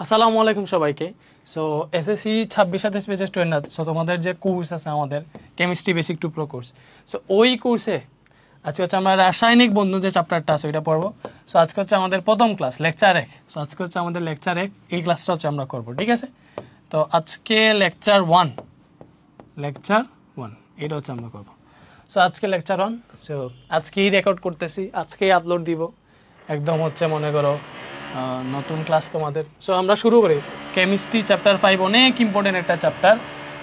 আসসালামু আলাইকুম সবাইকে। সো এসএসসি 26-27 পেজের স্টুডেন্ট না, সো তোমাদের যে কোর্স আছে আমাদের chemistry basic to pro course, so ওই কোর্সে আজকে হচ্ছে আমরা রাসায়নিক বন্ধন যে চ্যাপ্টারটা আছে ওইটা পড়বো। সো আজকে হচ্ছে আমাদের প্রথম ক্লাস লেকচার 1। সো আজকে হচ্ছে আমাদের লেকচার 1, এই ক্লাসটা হচ্ছে আমরা করবো, ঠিক আছে? তো আজকে লেকচার 1 এটা হচ্ছে আমরা করবো। সো আজকে লেকচার 1, সো আজকেই রেকর্ড করতেছি, আজকেই আপলোড দিব, একদম হচ্ছে মনে করো নতুন ক্লাস তোমাদের। সো আমরা শুরু করি। কেমিস্ট্রি চ্যাপ্টার 5 অনেক ইম্পর্টেন্ট একটা চ্যাপ্টার।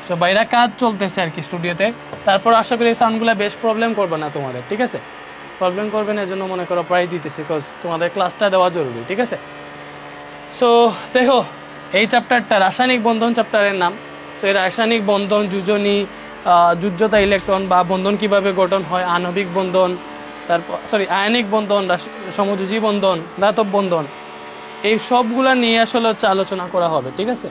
সো বাইরে কাজ চলতেছে আর কি স্টুডিওতে, তারপর আশা করি এই সাউন্ডগুলো বেশ প্রবলেম করবে না তোমাদের, ঠিক আছে? প্রবলেম করবে না, এজন্য মনে করো প্রায় দিতেছি, বিকজ তোমাদের ক্লাসটা দেওয়া জরুরি, ঠিক আছে? সো দেখো, এই চ্যাপ্টারটা রাসায়নিক বন্ধন চ্যাপ্টারের নাম। সো এই রাসায়নিক বন্ধন, যুজনী, যুজ্যতা ইলেকট্রন বা বন্ধন কিভাবে গঠন হয়, আণবিক বন্ধন, তারপর আয়নিক বন্ধন, সমযোজী বন্ধন, ধাতব বন্ধন, এই সবগুলা নিয়ে আসলে হচ্ছে আলোচনা করা হবে, ঠিক আছে?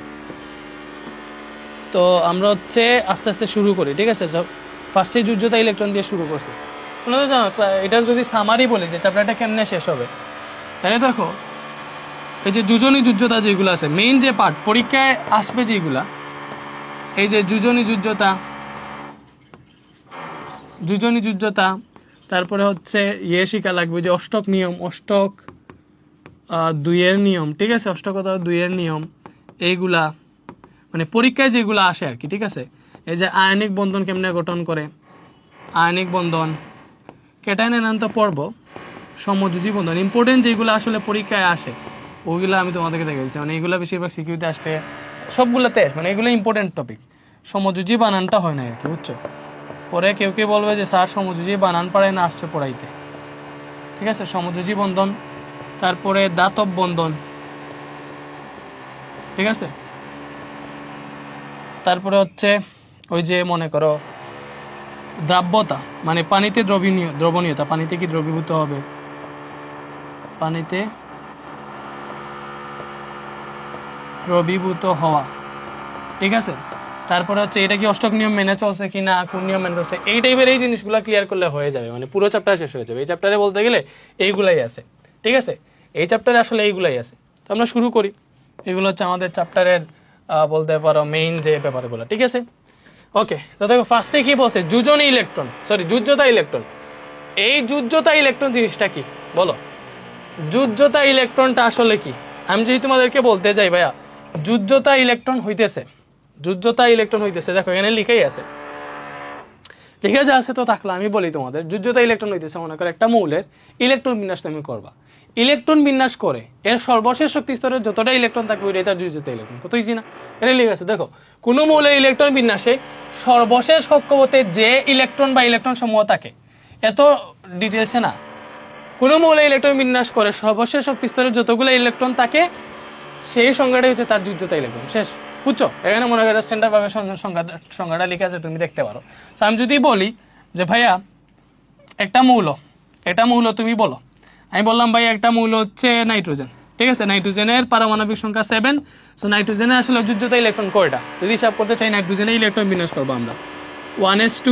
তো আমরা হচ্ছে আস্তে আস্তে শুরু করি, ঠিক আছে? ফার্স্টে যুজ্যতা ইলেকট্রন দিয়ে শুরু করছি। তোমরা তো জানো এটার যদি সামারি বলি যে চ্যাপ্টারটা কেমনে শেষ হবে, তাহলে দেখো এই যে যুজনী যুজ্যতা যেগুলো আছে, মেইন যে পার্ট পরীক্ষায় আসবে যেগুলা, এই যে যুজনী যুজ্যতা, তারপরে হচ্ছে শিখা লাগবে যে অষ্টক নিয়ম, অষ্টক 2-এর নিয়ম, ঠিক আছে? অষ্টকতা 2-এর নিয়ম, এইগুলা মানে পরীক্ষায় যেগুলো আসে আর কি, ঠিক আছে? এই যে আয়নিক বন্ধন কেমনে গঠন করে, আয়নিক বন্ধন, ক্যাটায়ন এনায়ন তো পর্ব, সমযোজী বন্ধন, ইম্পর্টেন্ট যেগুলো আসলে পরীক্ষায় আসে ওইগুলো আমি তোমাদেরকে দেখাচ্ছি। মানে এইগুলো বেশিরভাগ সিকিউরিটি আসবে, সবগুলোতে আসবে, মানে এগুলো ইম্পর্টেন্ট টপিক। সমযোজী বানানটা হয় না আর কি, বুঝছো? পরে কেউ কেউ বলবে যে স্যার সমযোজী বানান পারে না, আসছে পড়াইতে, ঠিক আছে? সমযোজী বন্ধন, তারপরে ধাতব বন্ধন, ঠিক আছে? তারপরে হচ্ছে ওই যে মনে করো দ্রাব্যতা, মানে পানিতে দ্রবণীয়তা, পানিতে কি দ্রবীভূত হবে, পানিতে দ্রবীভূত হওয়া, ঠিক আছে? তারপরে হচ্ছে এটা কি অষ্টক নিয়ম মেনে চলছে কি না, কোন নিয়ম মেনে চলছে, এই টাইপের এই জিনিসগুলো ক্লিয়ার করলে হয়ে যাবে, মানে পুরো চ্যাপ্টার শেষ হয়ে যাবে। এই চ্যাপ্টারে বলতে গেলে এইগুলাই আছে, ঠিক আছে? এই চ্যাপ্টারে আসলে এইগুলাই আছে। তো আমরা শুরু করি। এগুলো হচ্ছে আমাদের চ্যাপ্টারের বলতে পারো মেইন যে পেপারগুলো, ঠিক আছে? ওকে, তো দেখো ফার্স্টে কি বলছে, যুজনী ইলেকট্রন, যুজ্যতা ইলেকট্রন। এই যুজ্যতা ইলেকট্রন জিনিসটা কি বলো? যুজ্যতা ইলেকট্রনটা আসলে কি? আমি যদি তোমাদেরকে বলতে যাই ভাইয়া যুজ্যতা ইলেকট্রন হইতেছে, দেখো এখানে লিখাই আছে, লিখে যা আছে তো থাকলো। আমি বলি তোমাদের, যুজ্যতা ইলেকট্রন হইতেছে মনে করো একটা মৌলের ইলেকট্রন বিন্যাস তুমি করবা, ইলেকট্রন বিন্যাস করে এর সর্বশেষ শক্তি স্তরের যতটা ইলেকট্রন থাকবে ওইটাই তার যুজ্যতা ইলেকট্রন। কত ইজি না? এটা লিখে আছে। দেখো কোনো মৌলের ইলেকট্রন বিন্যাসে সর্বশেষ কক্ষপথে যে ইলেকট্রন বা ইলেকট্রন সমূহ থাকে, এত ডিটেলসে না, কোনো মৌলে ইলেকট্রন বিন্যাস করে সর্বশেষ শক্তি স্তরের যতগুলো ইলেকট্রন থাকে সেই সংখ্যাটাই হচ্ছে তার যুজ্যতা ইলেকট্রন। শেষ, বুঝছো? এখানে মনে করো স্ট্যান্ডার্ড ভাবে সংখ্যাটা লিখে আছে, তুমি দেখতে পারো। তো আমি যদি বলি যে ভাইয়া একটা মৌল, এটা মৌল তুমি বলো, আমি বললাম ভাই একটা মৌল হচ্ছে নাইট্রোজেন, ঠিক আছে? নাইট্রোজেনের পারমাণবিক সংখ্যা 7। সো নাইট্রোজেনের আসলে যুজ্যতা ইলেকট্রন কয়টা যদি হিসাব করতে চাই, নাইট্রোজেনের ইলেকট্রন বিন্যাস করবো আমরা 1s2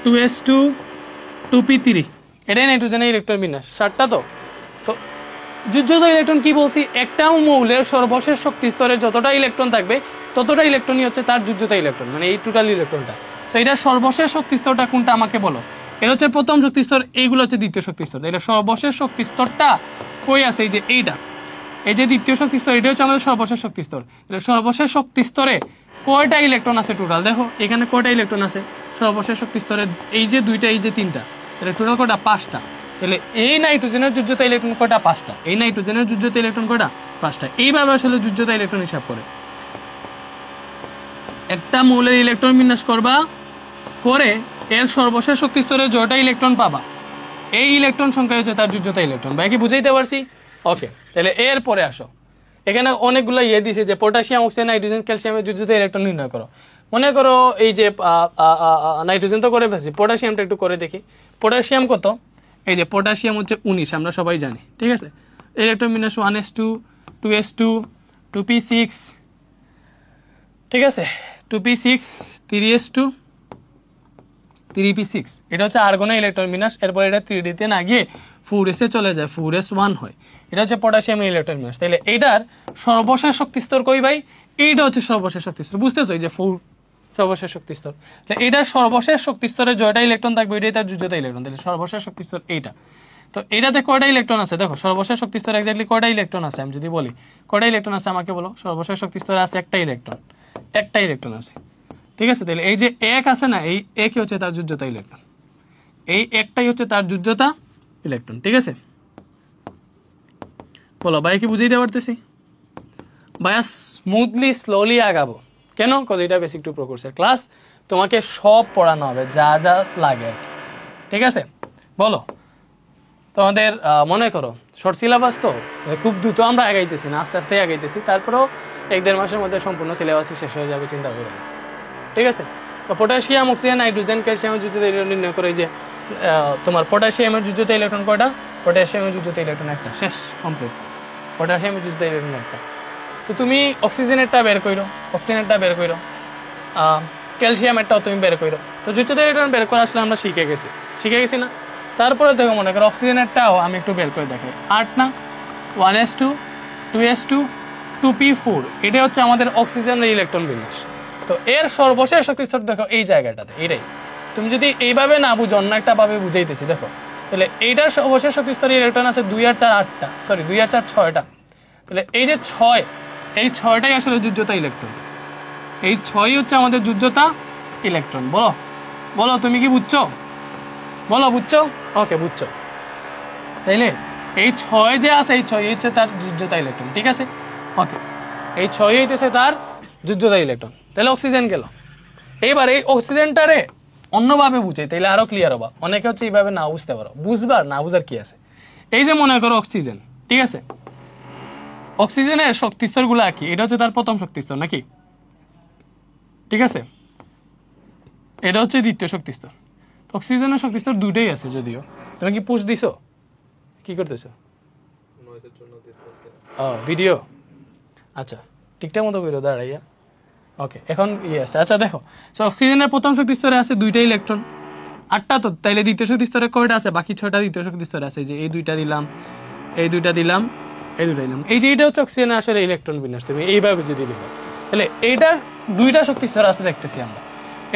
2s2 2p3, এটাই নাইট্রোজেনের ইলেকট্রন বিন্যাস, 7টা। তো যুজ্যতা ইলেকট্রন কি বলছি, একটা মৌলের সর্বশেষ শক্তি স্তরে যতটা ইলেকট্রন থাকবে ততটা ইলেকট্রনই হচ্ছে তার যুজ্যতা ইলেকট্রন, মানে এই টোটাল ইলেকট্রনটা। তো এটা সর্বশেষ শক্তি স্তরটা কোনটা আমাকে বলো? এটা হচ্ছে প্রথম শক্তি স্তর, এইগুলো হচ্ছে দ্বিতীয় শক্তি স্তর। এটা সর্বশেষ শক্তি স্তরটা কই আছে? এই যে এইটা, এই যে দ্বিতীয় শক্তি স্তর, এটা হচ্ছে আমাদের সর্বশেষ শক্তি স্তর। এটা সর্বশেষ শক্তি স্তরে কয়টা ইলেকট্রন আছে টোটাল? দেখো এখানে কয়টা ইলেকট্রন আছে সর্বশেষ শক্তি স্তরে, এই যে 2টা, এই যে 3টা, এটা টোটাল কয়টা? 5টা। তাহলে এই নাইট্রোজেনের যুজ্যতা ইলেকট্রন কয়টা? 5টা। এই নাইট্রোজেনের যুজ্যতা ইলেকট্রন কয়টা? 5টা। এইভাবে আসলে যুজ্যতা ইলেকট্রন হিসাব করে। একটা মৌলের ইলেকট্রন বিন্যাস করবা, করে এর সর্বশেষ শক্তি স্তরে যতটা ইলেকট্রন পাবা এই ইলেকট্রন সংখ্যা হচ্ছে তার যুজ্যতা ইলেকট্রন। ভাই কি বুঝাইতে পারছি? ওকে, তাহলে এর পরে আসো। এখানে অনেকগুলো দিছে যে পটাশিয়াম, অক্সিজেন, নাইট্রোজেন, ক্যালসিয়ামের যুজ্যতা ইলেকট্রন নির্ণয় করো। মনে করো এই যে নাইট্রোজেন তো করে ফেলছি, পটাশিয়ামটা একটু করে দেখি। পটাশিয়াম কত? এই যে পটাশিয়াম হচ্ছে 19, আমরা সবাই জানি, ঠিক আছে? ইলেকট্রন বিন্যাস 1s2 2s2 2p6, ঠিক আছে? 2p6 3s2 3p6 এটা হচ্ছে আর্গনের ইলেকট্রন বিন্যাস। এরপর এটা 3d তে না গিয়ে 4s এ চলে যায়, 4s1 হয়। এটা হচ্ছে পটাশিয়ামের ইলেকট্রন বিন্যাস। তাহলে এটার সর্বশেষ শক্তি স্তর কই ভাই? এইটা হচ্ছে সর্বশেষ শক্তি স্তর, বুঝতেছো? এই যে 4 সর্বশেষ শক্তি স্তর। তাহলে এটার সর্বশেষ শক্তি স্তরে জয়টা ইলেকট্রন থাকবে, এটাই তার যুজ্যতা ইলেকট্রন। তাহলে সর্বশেষ শক্তি স্তর এইটা। তো এটাতে কয়টা ইলেকট্রন আছে দেখো, সর্বশেষ শক্তি স্তরে এক্স্যাক্টলি কয়টা ইলেকট্রন আছে আমি যদি বলি, কয়টা ইলেকট্রন আছে আমাকে বলো। সর্বশেষ শক্তি স্তরে আছে একটা ইলেকট্রন আছে, ঠিক আছে? তাহলে এই যে এক আছে না, এই একই হচ্ছে তার যুজ্যতা ইলেকট্রন, এই একটাই হচ্ছে তার যুজ্যতা ইলেকট্রন, ঠিক আছে? বলো ভাই, কি বুঝাইতে পারতেছি? ভাইয়া স্মুথলি স্লোলি আগাবো কেন? কজ এটা বেসিক টু প্রকোর্সের ক্লাস, তোমাকে সব পড়ানো হবে যা যা লাগে আর কি, ঠিক আছে? বলো, তোমাদের মনে করো শর্ট সিলেবাস তো খুব দ্রুত আমরা আগাইতেছি না, আস্তে আস্তে আগাইতেছি, তারপরেও 1-1.5 মাসের মধ্যে সম্পূর্ণ সিলেবাসই শেষ হয়ে যাবে, চিন্তা করো না, ঠিক আছে? তো পটাশিয়াম, অক্সিজেন, হাইড্রোজেন, ক্যালসিয়ামের যুজ্যতা ইলেকট্রন নির্ণয় করে। যে তোমার পটাশিয়ামের যুজ্যতা ইলেকট্রন কয়টা? পটাশিয়ামের যুজ্যতা ইলেকট্রন একটা, শেষ, কমপ্লিট। পটাশিয়ামের যুজ্যতা ইলেকট্রন একটা। তো তুমি অক্সিজেনেরটা বের করো, ক্যালসিয়ামেরটাও তুমি বের করো। তো যুজ্যতা ইলেকট্রন বের করে আসলে আমরা শিখে গেছি না? তারপরে দেখো মনে করো অক্সিজেনেরটাও আমি একটু বের করে দেখাই। 8 না, 1s2 2s2 2p4, এটা হচ্ছে আমাদের অক্সিজেনের ইলেকট্রন বিন্যাস। তো এর সর্বশেষ শক্তি স্তর দেখো এই জায়গাটাতে, এটাই। তুমি যদি এইভাবে না বুঝো, অন্য একটা ভাবে বুঝাইতেছি দেখো, তাহলে এইটার সর্বশেষ শক্তি স্তরে ইলেকট্রন আছে 2 আর 4 8টা, সরি 2 আর 4 6টা। তাহলে এই যে 6, এই 6টাই আসলে যুজ্যতা ইলেকট্রন, এই 6ই হচ্ছে আমাদের যুজ্যতা ইলেকট্রন। বলো তুমি কি বুঝছো? বলো, বুঝছো? ওকে, বুঝছো। তাইলে এই 6 যে আছে, এই 6 হচ্ছে তার যুজ্যতা ইলেকট্রন, ঠিক আছে? ওকে, এই 6 হইতেছে তার যুজ্যতা ইলেকট্রন। তাহলে অক্সিজেন গেল। এইবার এই অক্সিজেনটারে অন্যভাবে বুঝে, তাইলে আরো ক্লিয়ার হবা। অনেকে হচ্ছে এইভাবে না বুঝতে পারো, বুঝবার না বুঝার কি আছে? এই যে মনে করো অক্সিজেন, ঠিক আছে? অক্সিজেনের শক্তিস্তরগুলো কি? এটা হচ্ছে তার প্রথম শক্তিস্তর নাকি, ঠিক আছে? এটা হচ্ছে দ্বিতীয় শক্তিস্তর। অক্সিজেনের শক্তিস্তর দুটোই আছে, যদিও তুমি কি পুশ দিছো, কি করতেছো? ভিডিও, আচ্ছা, ঠিকঠাক মতো করো দাঁড়াইয়া। ওকে, এখন আছে। আচ্ছা দেখো, অক্সিজেনের প্রথম শক্তি স্তরে আছে 2টা ইলেকট্রন, 8টা। তো তাইলে দ্বিতীয় শক্তি স্তরে কয়টা আছে? বাকি 6টা দ্বিতীয় শক্তি স্তরে আছে। যে এই 2টা দিলাম, এই 2টা দিলাম, এই 2টা দিলাম। এই যে এটা হচ্ছে অক্সিজেনের আসলে ইলেকট্রন বিন্যাস। তুমি এইভাবে যদি লিখো, তাহলে এইটার 2টা শক্তি স্তর আছে দেখতেছি আমরা,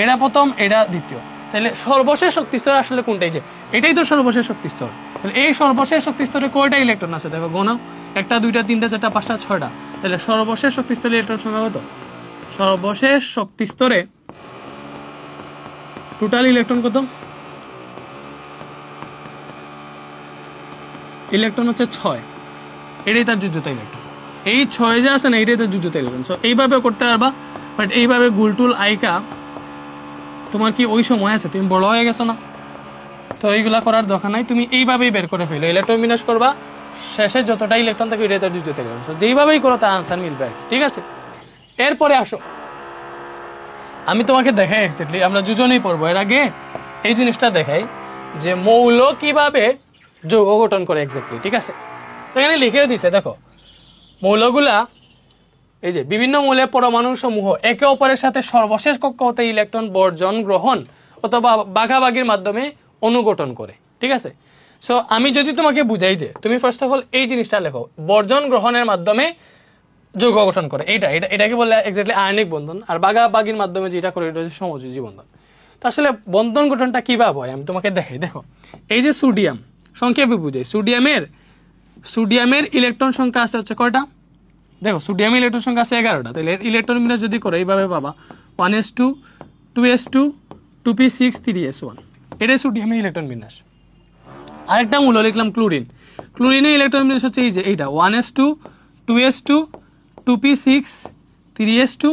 এটা প্রথম, এটা দ্বিতীয়। তাহলে সর্বশেষ শক্তি স্তর আসলে কোনটাই? যে এটাই তো সর্বশেষ শক্তি স্তর। তাহলে এই সর্বশেষ শক্তি স্তরে কয়টা ইলেকট্রন আছে দেখো, গোনাও। 1টা 2টা 3টা 4টা 5টা 6টা। তাহলে সর্বশেষ শক্তি স্তরে ইলেকট্রন সংখ্যা কত? সর্বশেষ শক্তি স্তরে টোটাল ইলেকট্রন কত? ইলেকট্রন হচ্ছে 6, এটাই তার যুজ্যতা ইলেকট্রন। এই 6 যে আছে না, এটাই তার যুজ্যতা ইলেকট্রন। সো এইভাবে করতে পারবা, বাট এইভাবে গুলটুল আইকা তোমার কি ওই সময় আছে? তুমি বড় হয়ে গেছো না, তো এইগুলা করার দরকার নাই। তুমি এইভাবেই বের করে ফেলো, ইলেকট্রন বিন্যাস করবা, শেষে যতটা ইলেকট্রন থাকবে এটাই তার যুজ্যতা ইলেকট্রন। যেইভাবেই করো তার আনসার মিলবে, ঠিক আছে? এরপরে আসো, আমি তোমাকে দেখাই এক্স্যাক্টলি, আমরা দুজনেই পড়বো। এর আগে এই জিনিসটা দেখাই যে মৌল কিভাবে যৌগ গঠন করে এক্স্যাক্টলি, ঠিক আছে? তো এখানে লিখেও দিছে, দেখো মৌলগুলা, এই যে বিভিন্ন মৌলের পরমাণু সমূহ একে অপরের সাথে সর্বশেষ কক্ষপথে ইলেকট্রন বর্জন, গ্রহণ অথবা ভাগাভাগির মাধ্যমে অনুগঠন করে, ঠিক আছে? সো আমি যদি তোমাকে বুঝাই যে তুমি ফার্স্ট অফ অল এই জিনিসটা লেখো, বর্জন গ্রহণের মাধ্যমে যৌগ গঠন করে, এটাকে বলে এক্স্যাক্টলি আয়নিক বন্ধন। আর ভাগাভাগির মাধ্যমে যেটা করে এটা হচ্ছে সমযোজী বন্ধন। তো আসলে বন্ধন গঠনটা কিভাবে হয় আমি তোমাকে দেখাই। দেখো, এই যে সোডিয়াম, সংক্ষেপে বুঝাই, সোডিয়ামের ইলেকট্রন সংখ্যা আছে হচ্ছে কয়টা? দেখো, সোডিয়ামের ইলেকট্রন সংখ্যা আছে 11টা। তাহলে ইলেকট্রন বিন্যাস যদি করো এইভাবে পাবা 1s2 2s2 2p6 3s1, এটাই সোডিয়ামের ইলেকট্রন বিন্যাস। আরেকটা মূল লিখলাম ক্লোরিনের ইলেকট্রন বিন্যাস হচ্ছে এই যে এইটা 1s2 2s2 2p6 3s2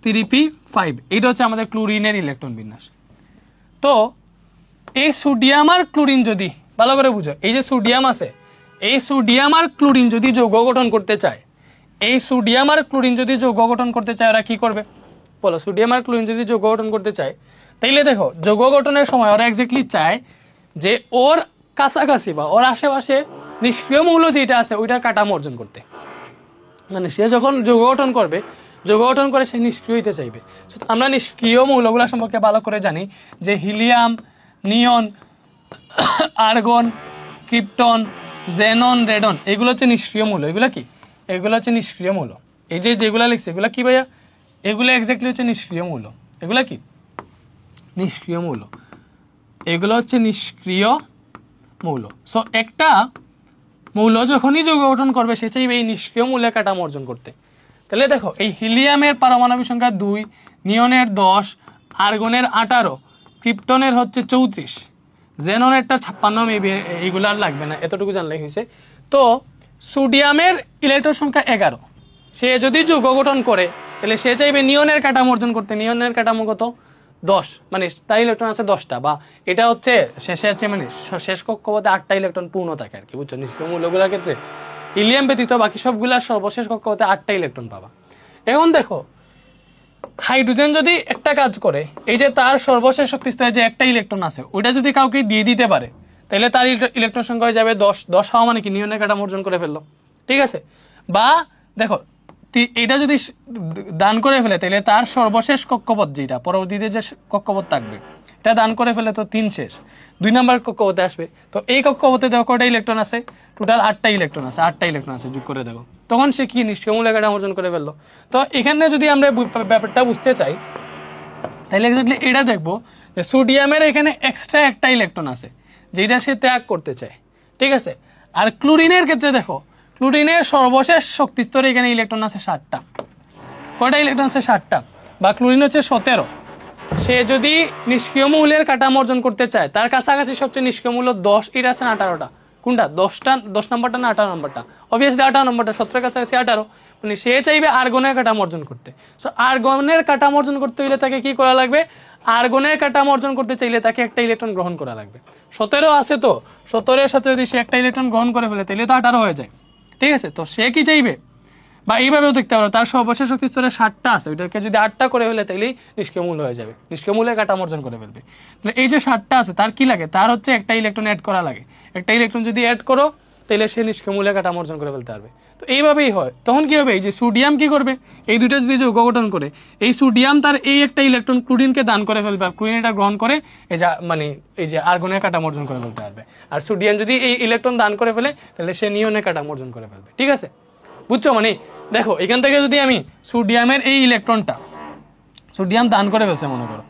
3p5, এটা হচ্ছে আমাদের ক্লোরিনের ইলেকট্রন বিন্যাস। তো এই সোডিয়াম আর ক্লোরিন যদি ভালো করে বুঝো, এই যে সোডিয়াম আছে, এই সোডিয়াম আর ক্লোরিন যদি যৌগ গঠন করতে চায়, ওরা কি করবে বলো? সোডিয়াম আর ক্লোরিন যদি যৌগ গঠন করতে চায়, তাইলে দেখো যৌগ গঠনের সময় ওরা এক্স্যাক্টলি চায় যে ওর কাছাকাছি বা ওর আশেপাশে নিষ্ক্রিয় মৌল যেটা আছে ওইটার কাঠামো অর্জন করতে। মানে সে যখন যৌগ গঠন করবে, যৌগ গঠন করে সে নিষ্ক্রিয় হইতে চাইবে। আমরা নিষ্ক্রিয় মৌলগুলো সম্পর্কে ভালো করে জানি যে হিলিয়াম, নিয়ন, আর্গন, ক্রিপ্টন, জেনন, রেডন, এগুলো হচ্ছে নিষ্ক্রিয় মৌল। এগুলো কি? এগুলো হচ্ছে নিষ্ক্রিয় মৌল। এই যে যেগুলো লিখছে এগুলো কি ভাইয়া? এগুলো এক্স্যাক্টলি হচ্ছে নিষ্ক্রিয় মৌল। এগুলো কি? নিষ্ক্রিয় মৌল। এগুলো হচ্ছে নিষ্ক্রিয় মৌল। সো একটা মৌল যখনই যৌগ গঠন করবে সে চাইবে এই নিষ্ক্রিয় মৌলের কাঠামো অর্জন করতে। তাহলে দেখো এই হিলিয়ামের পারমাণবিক সংখ্যা 2, নিয়নের 10, আর্গনের 18, ক্রিপ্টনের হচ্ছে 34, জেননেরটা 56, মেবি এইগুলো আর লাগবে না, এতটুকু জানলেই হয়েছে। তো সোডিয়ামের ইলেকট্রন সংখ্যা 11, সে যদি যৌগ গঠন করে তাহলে সে চাইবে নিয়নের কাঠামো অর্জন করতে। নিয়নের কাঠামো কত? 10, মানে তার ইলেকট্রন আছে 10টা, বা এটা হচ্ছে শেষে আছে মানে শেষ কক্ষপথে 8টা ইলেকট্রন পূর্ণ থাকে আর কি, বুঝছো? নিষ্ক্রিয় মৌলগুলোর ক্ষেত্রে হিলিয়াম ব্যতীত বাকি সবগুলার সর্বশেষ কক্ষপথে 8টা ইলেকট্রন পাবা। এখন দেখো হাইড্রোজেন যদি একটা কাজ করে, এই যে তার সর্বশেষ শক্তিস্তরে যে একটা ইলেকট্রন আছে ওইটা যদি কাউকে দিয়ে দিতে পারে তাহলে তার ইলেকট্রন সংখ্যা হয়ে যাবে 10। 10 হওয়া মানে কি? নিয়নের কাঠামো অর্জন করে ফেললো, ঠিক আছে? বা দেখো এটা যদি দান করে ফেলে তাহলে তার সর্বশেষ কক্ষপথ যেটা পরবর্তীতে যে কক্ষপথ থাকবে এটা দান করে ফেলে তো 3 শেষ, 2 নম্বর কক্ষপথে আসবে। তো এই কক্ষপথে দেখো কয়টা ইলেকট্রন আছে? টোটাল 8টা ইলেকট্রন আছে। 8টা ইলেকট্রন আছে, যোগ করে দেখো, তখন সে কি নিষ্ক্রিয় মৌলের কাঠামো অর্জন করে ফেললো। তো এখানে যদি আমরা ব্যাপারটা বুঝতে চাই তাহলে এক্স্যাক্টলি এটা দেখবো যে সোডিয়ামের এখানে এক্সট্রা একটা ইলেকট্রন আছে যেটা সে ত্যাগ করতে চায়, ঠিক আছে? আর ক্লোরিনের ক্ষেত্রে দেখো, ক্লোরিনের সর্বশেষ শক্তিস্তরে এখানে ইলেকট্রন আছে 7টা। কয়টা ইলেকট্রন আছে? 7টা। বা ক্লোরিন হচ্ছে 17, সে যদি নিষ্ক্রিয় মৌলের কাঠামো অর্জন করতে চায় তার কাছাকাছি সবচেয়ে নিষ্ক্রিয় মৌল 10, এটা আছে 18টা। কোনটা? 10 নম্বরটা না 18 নম্বরটা? অবভিয়াসলি 18 নম্বরটা, 17 কাছাকাছি 18, মানে সে চাইবে আর্গনের কাঠামো অর্জন করতে। সো আর্গনের কাঠামো অর্জন করতে হলে তাকে কি করা লাগবে? আর্গনের কাঠামো অর্জন করতে চাইলে তাকে একটা ইলেকট্রন গ্রহণ করা লাগবে। 17 আছে, তো 17 এর সাথে যদি সে একটা ইলেকট্রন গ্রহণ করে ফেলে তাহলে তো 18 হয়ে যায়, ঠিক আছে? তো সে কি চাইবে? বা এইভাবেও দেখতে পারো তার সর্বশেষ শক্তিস্তরে 7টা আছে, ওইটাকে যদি 8টা করে ফেলে তাহলেই নিষ্ক্রিয় মৌল হয়ে যাবে, নিষ্ক্রিয় মৌলের কাঠামো অর্জন করে ফেলবে। এই যে 7টা আছে তার কি লাগে? তার হচ্ছে একটা ইলেকট্রন অ্যাড করা লাগে। একটা ইলেকট্রন যদি অ্যাড করো তাহলে সে নিষ্ক্রিয় মৌলের কাঠামো অর্জন করে ফেলতে পারবে। তো এইভাবেই হয়। তখন কি হবে? এই যে সোডিয়াম কি করবে? এই দুইটা যদি যৌগ গঠন করে এই সোডিয়াম তার এই একটা ইলেকট্রন ক্লোরিনকে দান করে ফেলবে, আর ক্লোরিন এটা গ্রহণ করে এই যে মানে এই যে আর্গনের কাঠামো অর্জন করে ফেলতে পারবে। আর সোডিয়াম যদি এই ইলেকট্রন দান করে ফেলে তাহলে সে নিয়নের কাঠামো অর্জন করে ফেলবে, ঠিক আছে? বুঝছো? মানে দেখো এখান থেকে যদি আমি সোডিয়ামের এই ইলেকট্রনটা, সোডিয়াম দান করে ফেলছে মনে করো,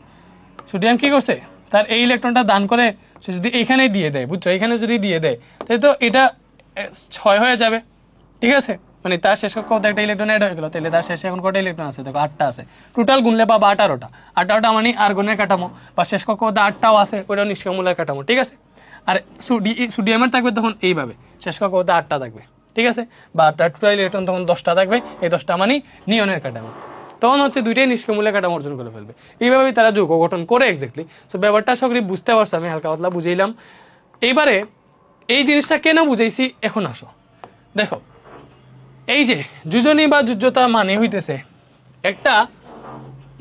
সোডিয়াম কি করছে? তার এই ইলেকট্রনটা দান করে সে যদি এখানে দিয়ে দেয়, বুঝছো? এখানে যদি দিয়ে দেয় তাহলে তো এটা 6 হয়ে যাবে, ঠিক আছে? মানে তার শেষ কক্ষপথে একটা ইলেকট্রন অ্যাড হয়ে গেল, তাহলে তার শেষে এখন কটা ইলেকট্রন আছে? দেখো 8টা আছে। টোটাল গুনলে পাবা 18টা। 18টা মানে আর্গনের কাঠামো, বা শেষ কক্ষপথে 8টাও আছে, ওইটাও নিষ্ক্রিয় মৌলের কাঠামো, ঠিক আছে? আর সোডিয়ামের থাকবে তখন এইভাবে, শেষ কক্ষপথে 8টা থাকবে, ঠিক আছে? বা তার টোটাল ইলেকট্রন তখন 10টা থাকবে, এই 10টা মানে নিয়নের কাঠামো। তখন হচ্ছে দুইটাই নিষ্ক্রিয় মৌলের কাঠামো অর্জন করে ফেলবে। এইভাবেই তারা যৌগ গঠন করে এক্স্যাক্টলি। সো ব্যাপারটা সকলে বুঝতে পারছো, আমি হালকা পাতলা বুঝাইলাম। এইবারে এই জিনিসটা কেন বুঝাইছি এখন আসো দেখো। এই যে যোজনী বা যোজ্যতা মানে হইতেছে একটা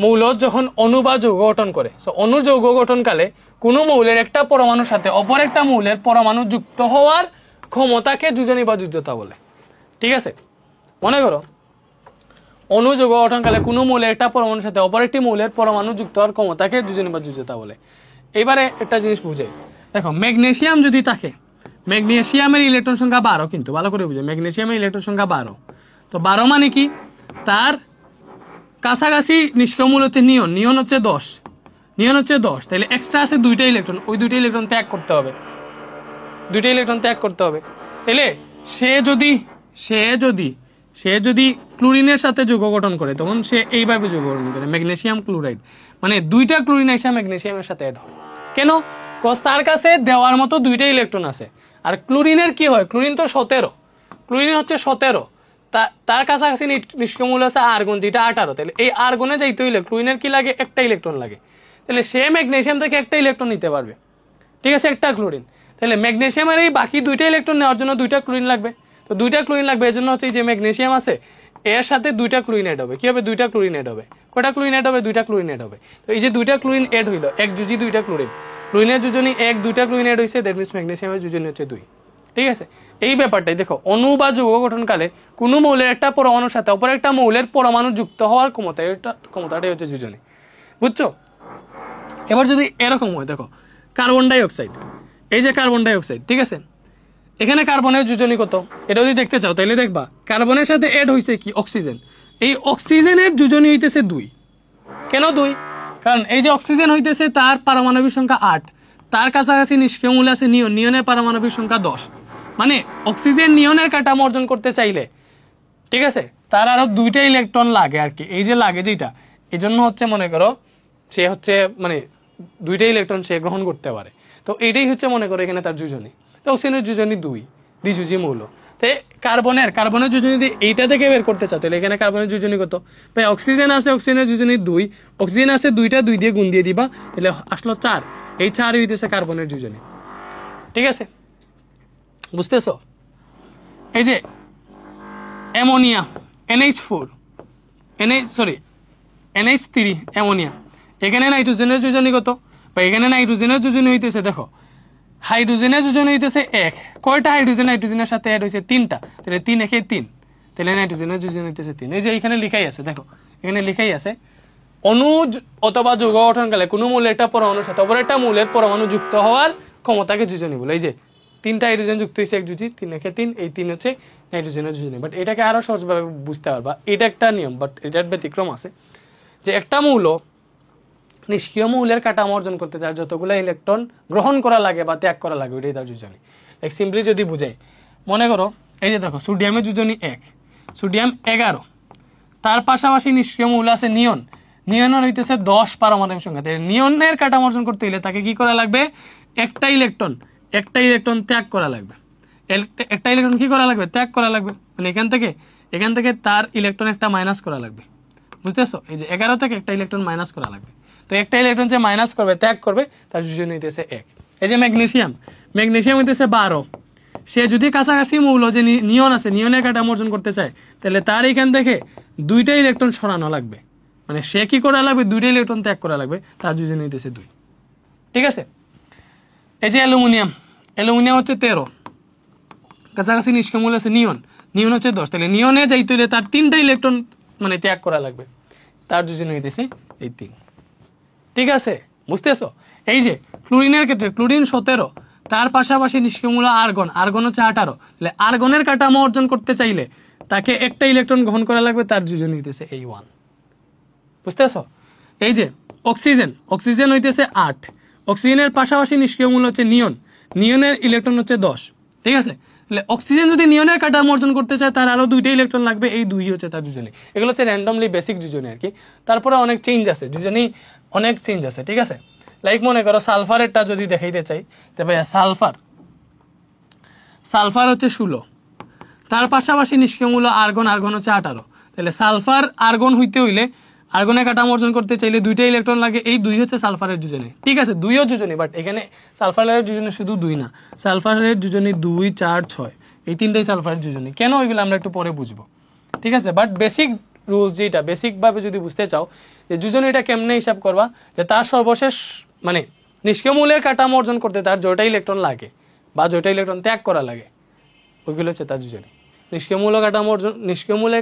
মৌল যখন অণু বা যৌগ গঠন করে, সো অণু যৌগ গঠনকালে কোনো মৌলের একটা পরমাণুর সাথে অপর একটা মৌলের পরমাণু যুক্ত হওয়ার ক্ষমতাকে যোজনী বা যোজ্যতা বলে, ঠিক আছে? মনে করো অণু যৌগ গঠনকালে কোনো মৌলের একটা পরমাণুর সাথে অপর একটি মৌলের পরমাণু যুক্ত হওয়ার ক্ষমতাকে যোজনী বা যোজ্যতা বলে। এবারে একটা জিনিস বুঝে দেখো, ম্যাগনেসিয়াম যদি থাকে, ম্যাগনেসিয়ামের ইলেকট্রন সংখ্যা 12, কিন্তু ভালো করে বুঝে, ম্যাগনেসিয়ামের ইলেকট্রন সংখ্যা 12। তো 12 মানে কি? তার কাছাকাছি নিষ্ক্রিয় মূল হচ্ছে নিয়ন, নিয়ন হচ্ছে 10, নিয়ন হচ্ছে 10, তাহলে এক্সট্রা আছে 2টা ইলেকট্রন, ওই 2টা ইলেকট্রন ত্যাগ করতে হবে, 2টা ইলেকট্রন ত্যাগ করতে হবে। তাহলে সে যদি ক্লোরিনের সাথে যৌগ গঠন করে তখন সে এইভাবে যৌগ গঠন করে, ম্যাগনেসিয়াম ক্লোরাইড, মানে 2টা ক্লোরিন এসে ম্যাগনেসিয়ামের সাথে অ্যাড হয়। কেন? কজ তার কাছে দেওয়ার মতো 2টা ইলেকট্রন আছে। আর ক্লোরিনের কি হয়? ক্লোরিন তো 17, ক্লোরিন হচ্ছে 17, তার কাছাকাছি নিষ্ক্রিয় মূল আছে আর্গন, যেটা 18। তাহলে এই আর্গনে যাইতে হইলে ক্লোরিনের কি লাগে? একটা ইলেকট্রন লাগে। তাহলে সে ম্যাগনেসিয়াম থেকে একটা ইলেকট্রন নিতে পারবে, ঠিক আছে? একটা ক্লোরিন। তাহলে ম্যাগনেসিয়ামের এই বাকি 2টা ইলেকট্রন নেওয়ার জন্য 2টা ক্লোরিন লাগবে। তো 2টা ক্লোরিন লাগবে, এর জন্য হচ্ছে যে ম্যাগনেসিয়াম আছে এর সাথে 2টা ক্লোরিন এড হবে। কি হবে? 2টা ক্লোরিন এড হবে। কয়টা ক্লোরিন এড হবে? 2টা ক্লোরিন এড হবে। তো এই যে 2টা ক্লোরিন এড হইলো, এক যুজি 2টা ক্লোরিন, ক্লোরিনের যোজনী 1, 2টা ক্লোরিন এড হইছে, দ্যাট মিন্স ম্যাগনেসিয়ামের যোজনী হচ্ছে 2, ঠিক আছে, এই ব্যাপারটাই দেখো, অণু বা যৌগ গঠনকালে কোনো মৌলের একটা পরমাণুর সাথে অপর একটা মৌলের পরমাণু যুক্ত হওয়ার ক্ষমতাটাই হচ্ছে যোজনী, বুঝছো? এবার যদি এরকম হয়, দেখো কার্বন ডাই অক্সাইড, এই যে কার্বন ডাই অক্সাইড, ঠিক আছে, এখানে কার্বনের যোজনী কত, এটা যদি দেখতে চাও তাহলে দেখবা কার্বনের সাথে এড হয়েছে কি অক্সিজেন, এই অক্সিজেনের যোজনী হইতেছে 2। কেন 2? কারণ এই যে অক্সিজেন হইতেছে তার পারমাণবিক সংখ্যা 8, তার কাছাকাছি নিষ্ক্রিয় মূল আছে নিয়ন, নিয়নের পারমাণবিক সংখ্যা 10, মানে অক্সিজেন নিয়নের কাঠামো অর্জন করতে চাইলে, ঠিক আছে, তার আরো 2টা ইলেকট্রন লাগে আর কি, এই যে লাগে যেটা, এই জন্য হচ্ছে মনে করো সে হচ্ছে মানে 2টা ইলেকট্রন সে গ্রহণ করতে পারে, তো এইটাই হচ্ছে মনে করো এখানে তার যোজনী। তো অক্সিজেনের যোজনী 2, দ্বিযোজী মৌল। তো কার্বনের যোজনী যদি এইটা থেকে বের করতে চাও তাহলে এখানে কার্বনের যোজনী কত, ভাই অক্সিজেন আছে, অক্সিজেনের যোজনী 2, অক্সিজেন আছে 2টা, 2 দিয়ে গুণ দিয়ে দিবা, তাহলে আসলো 4, এই 4 হইতেছে কার্বনের যোজনী, ঠিক আছে, বুঝতেছো? এই যে অ্যামোনিয়া NH4 NH3 অ্যামোনিয়া, এখানে নাইট্রোজেনের যোজনী কত, বা এখানে নাইট্রোজেনের যোজনী হইতেছে, দেখো হাইড্রোজেনের যোজনী হইতেছে 1, কয়টা হাইড্রোজেন নাইট্রোজেনের সাথে অ্যাড হয়েছে 3টা, তাহলে 3 একে 3, তাহলে নাইট্রোজেনের যোজনী হইতেছে 3। এই যে এখানে লেখাই আছে, দেখো এখানে লেখাই আছে অণু অথবা যৌগ গঠনকালে কোনো মৌলের একটা পরমাণুর সাথে অপর একটা মৌলের পরমাণু যুক্ত হওয়ার ক্ষমতাকে যোজনী বলে। এই যে 3টা হাইড্রোজেন যুক্ত হয়েছে 1 যোজি, 3 একে 3, এই 3 হচ্ছে নাইট্রোজেনের যোজনী। বাট এটাকে আরো সহজভাবে বুঝতে পারবা, এটা একটা নিয়ম, বাট এটার ব্যতিক্রম আছে, যে একটা মৌল নিষ্ক্রিয় মৌলের কাঠামো অর্জন করতে চায় যতগুলো ইলেকট্রন গ্রহণ করা লাগে বা ত্যাগ করা লাগে, ওইটাই তার যোজনী। লাইক সিম্পলি যদি বুঝাই, মনে করো এই যে দেখো সোডিয়ামের যোজনী 1, সোডিয়াম 11, তার পাশাপাশি নিষ্ক্রিয় মৌল আছে নিয়ন, নিয়নের হইতেছে 10 পারমাণবিক সংখ্যা। নিয়নের কাঠামো অর্জন করতে হলে তাকে কি করা লাগবে, একটা ইলেকট্রন ত্যাগ করা লাগবে, একটা ইলেকট্রন কি করা লাগবে, ত্যাগ করা লাগবে, মানে এখান থেকে তার ইলেকট্রন একটা মাইনাস করা লাগবে, বুঝতেছো? এই যে 11 থেকে একটা ইলেকট্রন মাইনাস করা লাগবে, তো একটা ইলেকট্রন যে মাইনাস করবে ত্যাগ করবে তার যোজনী হইতেছে 1। এই যে ম্যাগনেসিয়াম হইতেছে 12, সে যদি কাছাকাছি মৌল যে নিয়ন আছে নিয়নের কাঠামো অর্জন করতে চায় তাহলে তার এখান থেকে 2টা ইলেকট্রন সরানো লাগবে, মানে সে কি করা লাগবে, 2টা ইলেকট্রন ত্যাগ করা লাগবে, তার যোজনী হইতেছে 2, ঠিক আছে? এই যে অ্যালুমিনিয়াম হচ্ছে 13, কাছাকাছি নিষ্ক্রিয় মৌল আছে নিয়ন হচ্ছে 10, তাহলে নিয়নে যাইতে হলে তার 3টা ইলেকট্রন মানে ত্যাগ করা লাগবে, তার যোজনী হইতেছে এই 3, ঠিক আছে, বুঝতেছো? এই যে ক্লোরিনের ক্ষেত্রে ক্লোরিন 17, তার পাশাপাশি নিষ্ক্রিয় মৌল আর্গন হচ্ছে 18, তাহলে আর্গনের কাঠামো অর্জন করতে চাইলে তাকে একটা ইলেকট্রন গ্রহণ করা লাগবে, তার যোজনী হইতেছে এই 1, বুঝতেছো? এই যে অক্সিজেন হইতেছে 8, অক্সিজেনের পাশাপাশি নিষ্ক্রিয় মৌল হচ্ছে নিয়নের ইলেকট্রন হচ্ছে 10, ঠিক আছে? তাহলে অক্সিজেন যদি নিয়নের কাঠামো অর্জন করতে চায় তার আরো 2টা ইলেকট্রন লাগবে, এই 2 হচ্ছে তার যোজনী। এগুলো হচ্ছে র্যান্ডমলি বেসিক যোজনী আর কি, তারপরে অনেক চেঞ্জ আছে, যোজনী অনেক চেঞ্জ আছে, ঠিক আছে? লাইক মনে করো সালফারেরটা যদি দেখাইতে চাই, তবে সালফার হচ্ছে 16, তার পাশাপাশি নিষ্ক্রিয় মৌল আর্গন হচ্ছে 18, তাহলে সালফার আর্গন হইতে হইলে আর্গনের কাঠামো অর্জন করতে চাইলে 2টা ইলেকট্রন লাগে, এই 2 হচ্ছে সালফারের যোজনী, ঠিক আছে? 2ও যোজনী, বাট এখানে সালফারের যোজনী শুধু 2 না, সালফারের যোজনী 2, 4, 6, এই 3টাই সালফারের যোজনী। কেন ওইগুলো আমরা একটু পরে বুঝবো, ঠিক আছে? বাট বেসিক রুলস যেটা, বেসিকভাবে যদি বুঝতে চাও যে যোজনীটা কেমনে হিসাব করবা, যে তার সর্বশেষ মানে নিষ্ক্রিয় মৌলের কাঠামো অর্জন করতে তার জয়টা ইলেকট্রন লাগে বা জয়টা ইলেকট্রন ত্যাগ করা লাগে, ওইগুলো হচ্ছে তার যোজনী। নিষ্ক্রিয় মৌলের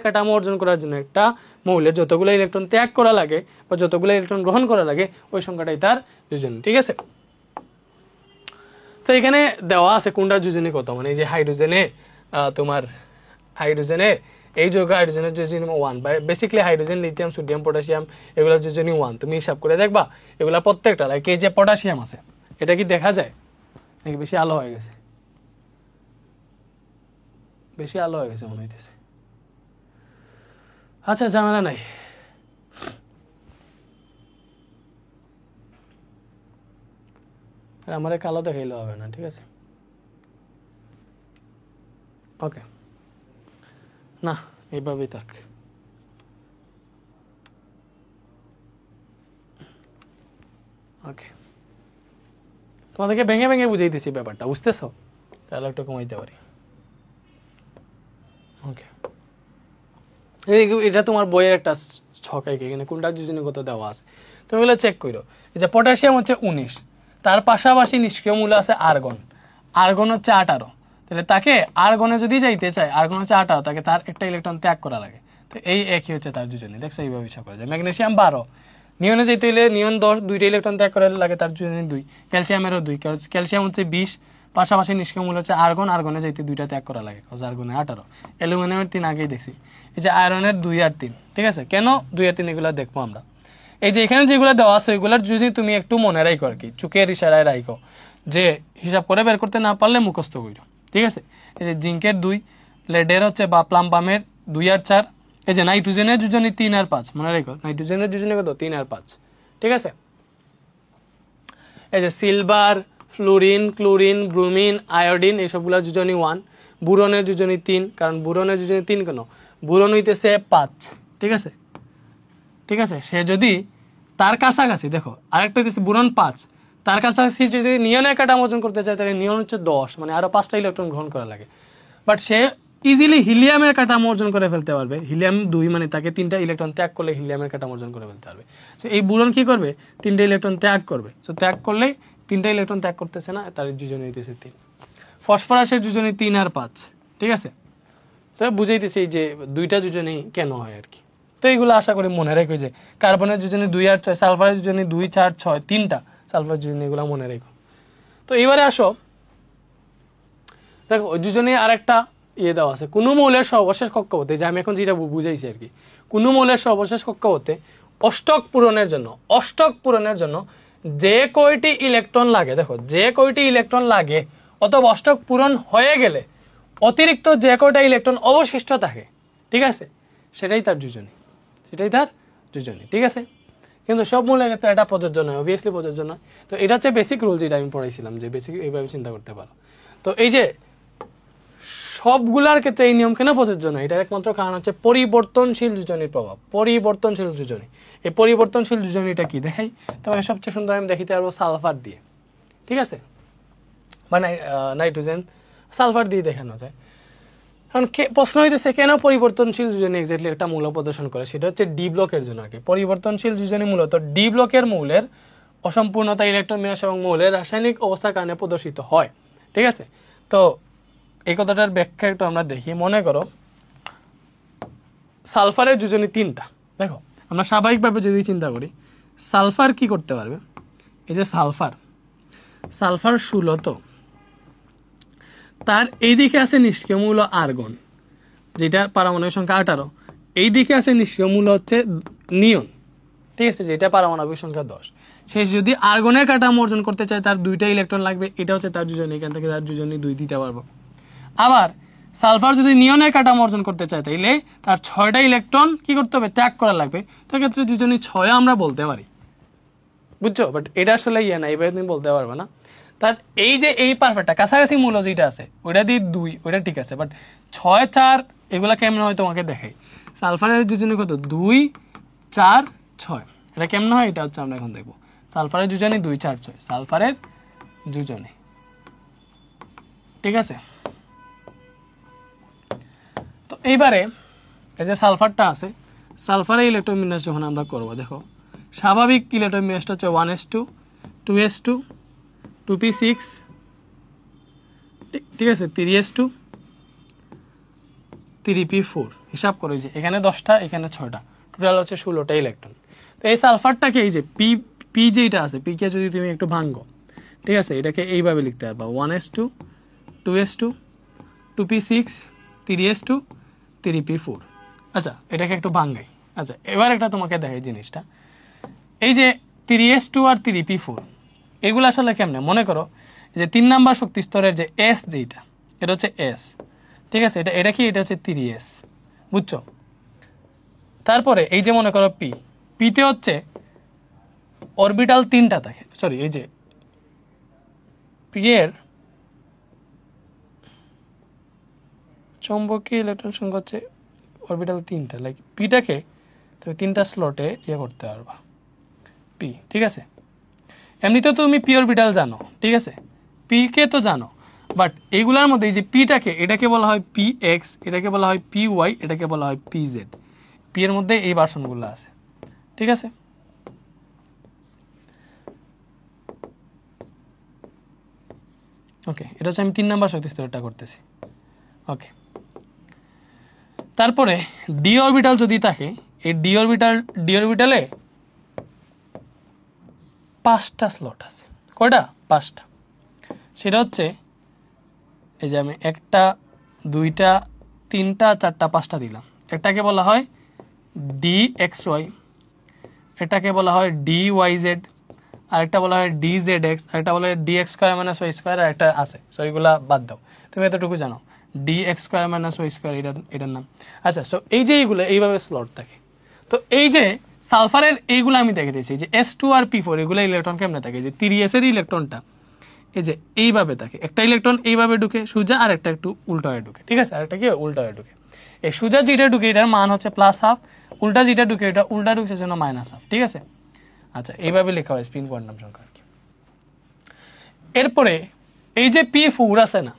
কাঠামো অর্জন করার জন্য একটা মৌলের যতগুলো ইলেকট্রন ত্যাগ করা লাগে বা যতগুলো ইলেকট্রন গ্রহণ করা লাগে ওই সংখ্যাটাই তার যোজনী, ঠিক আছে? তো এখানে দেওয়া আছে কোনটা যোজনী কত, মানে এই যে হাইড্রোজেনে এই যৌগ হাইড্রোজেনের যোজনী 1, বা basically hydrogen, lithium, sodium, potassium এগুলো যোজনী 1, তুমি হিসাব করে দেখবা এগুলা প্রত্যেকটা। লাইক এই যে পটাশিয়াম আছে, এটা কি দেখা যায় নাকি বেশি আলো হয়ে গেছে? বেশি আলো হয়ে গেছে মনে হইতেছে, আচ্ছা ঝামেলা নাই, আমার কালো দেখাইলে হবে না, ঠিক আছে? ওকে, না এইভাবেই থাক। ওকে, তোমাদেরকে ভেঙে ভেঙে বুঝাইতেছি ব্যাপারটা, বুঝতেছো? তাহলে একটু কমাইতে পারি। ওকে, এটা তোমার বইয়ের একটা ছক, এখানে কোনটা যোজনী কত দেওয়া আছে তুমি এগুলো চেক করো। এই যে পটাশিয়াম হচ্ছে 19, তার পাশাপাশি নিষ্ক্রিয় মূল আছে আর্গন হচ্ছে 18, তাহলে তাকে আর্গনে যদি যাইতে চায়, আর্গন হচ্ছে 18, তাকে তার একটা ইলেকট্রন ত্যাগ করা লাগে। তো এই একই হচ্ছে তার যোজনী। দেখছো এইভাবে হিসাব করা যায়। ম্যাগনেসিয়াম 12, নিয়নে যেতে হলে নিয়ন 10, দুইটা ইলেকট্রন ত্যাগ করা লাগে, তার যোজনী 2। ক্যালসিয়ামেরও 2, ক্যালসিয়াম হচ্ছে 20, পাশাপাশি নিষ্ক্রিয় মূল হচ্ছে আর্গন, আর্গনে যাইতে দুইটা ত্যাগ করা লাগে, আর্গনে 18। অ্যালুমিনিয়ামের 3 আগেই দেখছি। এই যে আয়রনের 2 আর 3, ঠিক আছে? কেন 2 আর 3 এগুলো দেখবো আমরা। এই যে এখানে যেগুলো দেওয়া আছে ওইগুলোর যদি তুমি একটু মনে রাখো আর কি, চোখের ইশারায় রাখো, যে হিসাব করে বের করতে না পারলে মুখস্থ করো, ঠিক আছে? এই যে জিঙ্কের 2, লেডের হচ্ছে বা প্লাম্বামের 2 আর 4, এই যে নাইট্রোজেনের যোজনী 3 আর 5, মনে রাখো নাইট্রোজেনের যোজনী কত? 3 আর 5, ঠিক আছে? এই যে silver, fluorine, chlorine, bromine, iodine এইসবগুলো যোজনী 1, বুরনের যোজনী 3, কারণ বুরনের যোজনী 3 কেন? বুরন হইতেছে 5, ঠিক আছে? ঠিক আছে, সে যদি তার কাছাকাছি, দেখো আরেকটা হইতেছে বুরন 5, তার কাছাকাছি যদি নিয়নের কাঠামো অর্জন করতে চায় তাহলে নিয়ন হচ্ছে 10, মানে আরো 5টা ইলেকট্রন গ্রহণ করা লাগে। বাট সে ইজিলি হিলিয়ামের কাঠামো অর্জন করে ফেলতে পারবে। হিলিয়াম 2, মানে তাকে 3টা ইলেকট্রন ত্যাগ করলে হিলিয়ামের কাঠামো অর্জন করে ফেলতে পারবে। সো এই বুরন কি করবে? 3টা ইলেকট্রন ত্যাগ করবে। সো ত্যাগ করলেই 3টা ইলেকট্রন ত্যাগ করতেছে না, তার যোজনী হইতেছে 3। ফসফরাসের যোজনী 3 আর 5, ঠিক আছে? তো বুঝাইতেছি যে 2টা যোজনী কেন হয় আর কি। তো এইগুলো আশা করি মনে রেখো, যে কার্বনের যোজনী 2 আর 6, সালফারের যোজনী 2, 4, 6, 3টা সালফার যোজনী, এগুলো মনে রেখো। তো এবারে আসো, দেখো ওই যোজনী আরেকটা দেওয়া আছে, কোনো মৌলের সর্বশেষ কক্ষপথে, যে আমি এখন যেটা বুঝাইছি আর কি, কোনো মৌলের সর্বশেষ কক্ষপথে অষ্টক পূরণের জন্য যে কয়টি ইলেকট্রন লাগে, দেখো যে কয়টি ইলেকট্রন লাগে, অথবা অষ্টক পূরণ হয়ে গেলে অতিরিক্ত যে কয়টা ইলেকট্রন অবশিষ্ট থাকে, ঠিক আছে, সেটাই তার যোজনী, ঠিক আছে? কিন্তু সব মৌলের ক্ষেত্রে এটা প্রযোজ্য নয়, অবভিয়াসলি প্রযোজ্য নয়। তো এটা হচ্ছে বেসিক রুল, যেটা আমি পড়াইছিলাম, যে বেসিক এইভাবে চিন্তা করতে পারো। তো এই যে সবগুলার ক্ষেত্রে এই নিয়ম কেন প্রযোজ্য নয়, এটার একমাত্র কারণ হচ্ছে পরিবর্তনশীল যোজনীর প্রভাব। পরিবর্তনশীল যোজনী, এই পরিবর্তনশীল যোজনীটা কি দেখাই তোমাকে সবচেয়ে সুন্দর আমি দেখিতে পারবো সালফার দিয়ে, ঠিক আছে? বা নাইট্রোজেন, সালফার দিয়ে দেখানো যায়। কারণ প্রশ্ন হইতেছে কেন পরিবর্তনশীল যোজনী এক্স্যাক্টলি একটা মৌল প্রদর্শন করে, সেটা হচ্ছে ডি ব্লকের জন্য আর কি। পরিবর্তনশীল যোজনী মূলত ডি ব্লকের মৌলের অসম্পূর্ণতা, ইলেকট্রন বিন্যাস এবং মৌলের রাসায়নিক অবস্থার কারণে প্রদর্শিত হয়, ঠিক আছে? তো এই কথাটার ব্যাখ্যা একটু আমরা দেখি। মনে করো সালফারের যোজনী 3টা, দেখো আমরা স্বাভাবিকভাবে যদি চিন্তা করি, সালফার কি করতে পারবে? এই যে সালফার 16, তো তার এই দিকে আছে নিষ্ক্রিয় মূল আর্গন, যেটা পারমাণবিক সংখ্যা 18, এই দিকে আছে নিষ্ক্রিয় মূল হচ্ছে নিয়ন, ঠিক আছে, যেটা পারমাণবিক সংখ্যা 10। সে যদি আর্গনের কাঠামো অর্জন করতে চায় তার 2টা ইলেকট্রন লাগবে, এটা হচ্ছে তার যোজনী, এখান থেকে তার যোজনী 2 দিতে পারবো। আবার সালফার যদি নিয়নের কাঠামো অর্জন করতে চায় তাইলে তার 6টা ইলেকট্রন কি করতে হবে? ত্যাগ করা লাগবে। তার ক্ষেত্রে যোজনী 6 আমরা বলতে পারি, বুঝছো? বাট এটা আসলে না, এইভাবে তুমি বলতে পারবে না। তার এই যে এই পারফেক্টটা কাছাকাছি মূল্য যেটা আছে ওইটা দিয়ে 2, ওইটা ঠিক আছে, বাট 6, 4 এগুলা কেমন হয় তোমাকে দেখাই। সালফারের যোজনী কত? 2, 4, 6, এটা কেমন হয় এটা হচ্ছে আমরা এখন দেখবো। সালফারের যোজনী 2, 4, 6, সালফারের যোজনী, ঠিক আছে? তো এইবারে এই যে সালফারটা আছে, সালফারের ইলেকট্রন বিন্যাস যখন আমরা করবো, দেখো স্বাভাবিক ইলেকট্রন বিন্যাসটা হচ্ছে 1s2, 2s2, 2p6, ঠিক আছে, 3s2, 3p4, হিসাব করে যে এখানে 10টা, এখানে 6টা, টোটাল হচ্ছে 16টা ইলেকট্রন। তো এই সালফারটাকে এই যে পি যেটা আছে, পিকে যদি তুমি একটু ভাঙ্গো, ঠিক আছে, এটাকে এইভাবে লিখতে পারবা 1s2, 2s2, 2p6, 3s2, 3p4। আচ্ছা, এটাকে একটু ভাঙ্গাই। আচ্ছা, এবার একটা তোমাকে দেখাই জিনিসটা, এই যে 3s2 আর 3p4 এগুলো আসলে কেমনে? মনে করো যে 3 নাম্বার শক্তি স্তরের যে এস, যেটা এটা হচ্ছে এস, ঠিক আছে, এটা কি? এটা হচ্ছে 3s, বুঝছো? তারপরে এই যে মনে করো পিতে হচ্ছে অরবিটাল 3টা থাকে, সরি, এই যে পি এর চৌম্বকীয় ইলেকট্রন সংখ্যা হচ্ছে অরবিটাল 3টা, লাইক পিটাকে তুমি 3টা স্লটে করতে পারবা পি, ঠিক আছে? এমনিতেও তুমি পি অরবিটাল জানো, ঠিক আছে, পি কে তো জানো, বাট এইগুলোর মধ্যে এই যে পিটাকে, এটাকে বলা হয় পি এক্স, এটাকে বলা হয় পি ওয়াই, এটাকে বলা হয় পি জেড। পি এর মধ্যে এই ভার্সনগুলো আছে, ঠিক আছে? ওকে, এটা হচ্ছে আমি 3 নাম্বার শক্তি স্তরটা করতেছি। ওকে, তারপরে ডি অরবিটাল যদি থাকে, এই ডি অরবিটালে 5টা স্লট আছে। কয়টা? 5টা। সেটা হচ্ছে এই যে আমি 1টা 2টা 3টা 4টা 5টা দিলাম। এটাকে বলা হয় DXY, এটাকে বলা হয় DYZ, আরেকটা বলা হয় DZX, আরেকটা বলা হয় DX square minus Y square, আর একটা আছে, সো এইগুলা বাদ দাও, তুমি এতটুকু জানো DX square minus Y square এটার নাম। আচ্ছা, সো এই যে এইগুলো এইভাবে স্লট থাকে। তো এই যে সালফারের এইগুলো আমি দেখে দিয়েছি যে S2 আর P4 এগুলো ইলেকট্রন কেমনে থাকে, যে 3s এর ইলেকট্রনটা এই যে এইভাবে থাকে, একটা ইলেকট্রন এইভাবে ঢুকে সোজা, আর একটা একটু উল্টো হয়ে ঢুকে, ঠিক আছে, আর একটা কি উল্টো হয়ে ঢুকে। এই সোজা যেটা ঢুকে এটার মান হচ্ছে +1/2, উল্টা যেটা ঢুকে এটা উল্টা ঢুকছে জন্য -1/2, ঠিক আছে। আচ্ছা, এইভাবে লেখা হয় স্পিন কোয়ান্টাম সংখ্যা আর কি। এরপরে এই যে P4 আছে না,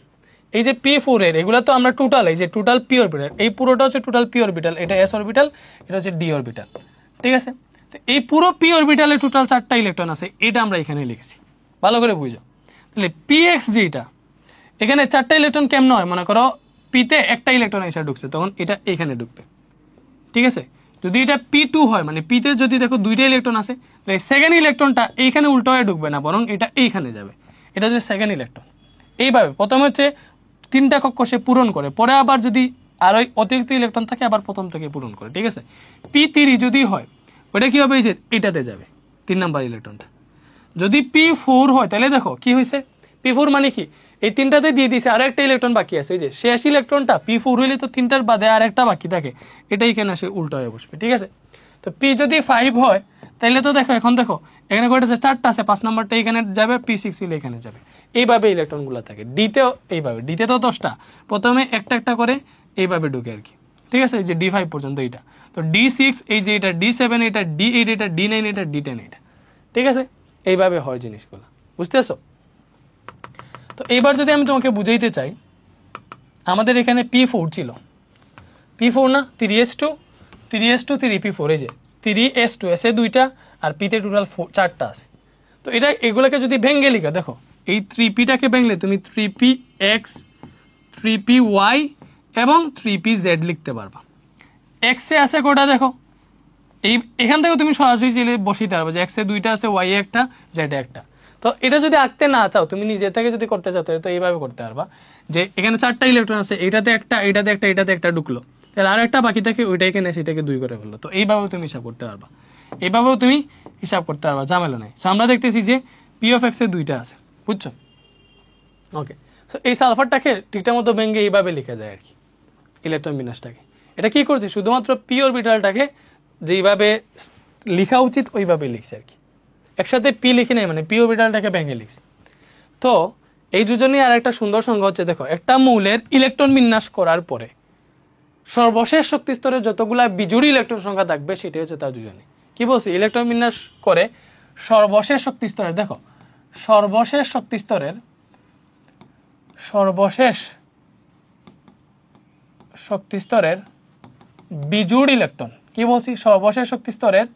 এই যে P4 এর এগুলো তো আমরা টোটাল, এই যে টোটাল পি অরবিটাল, এই পুরোটা হচ্ছে টোটাল পি অরবিটাল, এটা S অরবিটাল, এটা হচ্ছে ডি অরবিটাল, ঠিক আছে। তো এই পুরো পি অরবিটালে টোটাল 4টা ইলেকট্রন আছে, এটা আমরা এখানে লিখছি, ভালো করে বুঝো। তাহলে PX যেটা, এখানে 4টা ইলেকট্রন কেমন হয়, মনে করো পিতে একটা ইলেকট্রন এসে ঢুকছে, তখন এটা এখানে ঢুকবে, ঠিক আছে। যদি এটা P2 হয়, মানে পিতে যদি দেখো 2টা ইলেকট্রন আছে, তাহলে সেকেন্ড ইলেকট্রনটা এইখানে উল্টো হয়ে ঢুকবে না, বরং এটা এইখানে যাবে, এটা হচ্ছে সেকেন্ড ইলেকট্রন। এইভাবে প্রথমে হচ্ছে 3টা কক্ষ সে পূরণ করে, পরে আবার যদি আরো অতিরিক্ত ইলেকট্রন থাকে আবার প্রথম থেকে পূরণ করে, ঠিক আছে। P3 যদি হয়, ওটা কি হবে, এই যে এটাতে যাবে 3 নাম্বার ইলেকট্রনটা। যদি P4 হয়, তাহলে দেখো কি হয়েছে, P4 মানে কি, এই 3টাতে দিয়ে দিয়েছে, আর একটা ইলেকট্রন বাকি আছে, এই যে শেষ ইলেকট্রনটা P4 হইলে তো 3টার বাদে আর একটা বাকি থাকে, এটা এখানে আসে উল্টো হয়ে বসবে, ঠিক আছে। তো P যদি 5 হয়, তাহলে তো দেখো এখন দেখো এখানে কয়টা আছে, 4টা আছে, 5 নাম্বারটা এখানে যাবে, P6 হইলে এখানে যাবে, এইভাবে ইলেকট্রনগুলো থাকে। ডিতেও এইভাবে, ডিতে তো 10টা, প্রথমে একটা একটা করে এইভাবে ঢুকে আর কি, ঠিক আছে, এই যে D5 পর্যন্ত এইটা, তো D6 এই যে এটা, D7 এটা, D8 এটা, D9 এটা, D10 এটা, ঠিক আছে, এইভাবে হয় জিনিসগুলো, বুঝতেছো। তো এইবার যদি আমি তোমাকে বুঝাইতে চাই, আমাদের এখানে P4 ছিল, P4 না, 3s2 3p4, এই যে 3s2, এসে 2টা আর পিতে টোটাল 4টা আছে। তো এটা এগুলোকে যদি ভেঙে লিখা, দেখো এই 3pটাকে ভেঙলে তুমি 3px 3py এবং 3pz লিখতে পারবা। x এ আছে কোটা, দেখো এই এখান থেকে তুমি সরাসরি বসাইতে পারবে যে x এ 2টা আছে, y এ একটা, z এ একটা। তো এটা যদি আঁকতে না চাও, তুমি নিজে থেকে যদি করতে চাও, তো এইভাবে করতে পারবা যে এখানে 4টা ইলেকট্রন আছে, এইটাতে একটা, এইটাতে একটা, এইটাতে একটা ঢুকলো, তাহলে আর একটা বাকি থাকে, ওইটাকে নিয়ে সেটাকে 2 করে ফেললো। তো এইভাবেও তুমি হিসাব করতে পারবা, এইভাবেও তুমি হিসাব করতে পারবা, ঝামেলা নাই। সো আমরা দেখতেছি যে P(x) এ 2টা আছে, বুঝছো। ওকে, সো এই সালফারটাকে ঠিকঠাক মতো ভেঙে এইভাবে লেখা যায় আর কি, ইলেকট্রন বিন্যাসটাকে। এটা কি করছি, শুধুমাত্র পি অরবিটালটাকে যেইভাবে লেখা উচিত ওইভাবে লিখছি আর কি, একসাথে পি লিখি নাই, মানে পি অরবিটালটাকে ভেঙে লিখছি। তো এই দুজনই আর একটা সুন্দর সংজ্ঞা হচ্ছে, দেখো একটা মৌলের ইলেকট্রন বিন্যাস করার পরে সর্বশেষ শক্তি স্তরে যতগুলা বিজোড় ইলেকট্রন সংখ্যা থাকবে সেটাই হচ্ছে তার দুজনে। কি বলছি, ইলেকট্রন বিন্যাস করে সর্বশেষ শক্তি স্তরের, দেখো সর্বশেষ শক্তি স্তরের বিজোড় ইলেকট্রন, কি বলছি, সর্বশেষ শক্তি স্তরের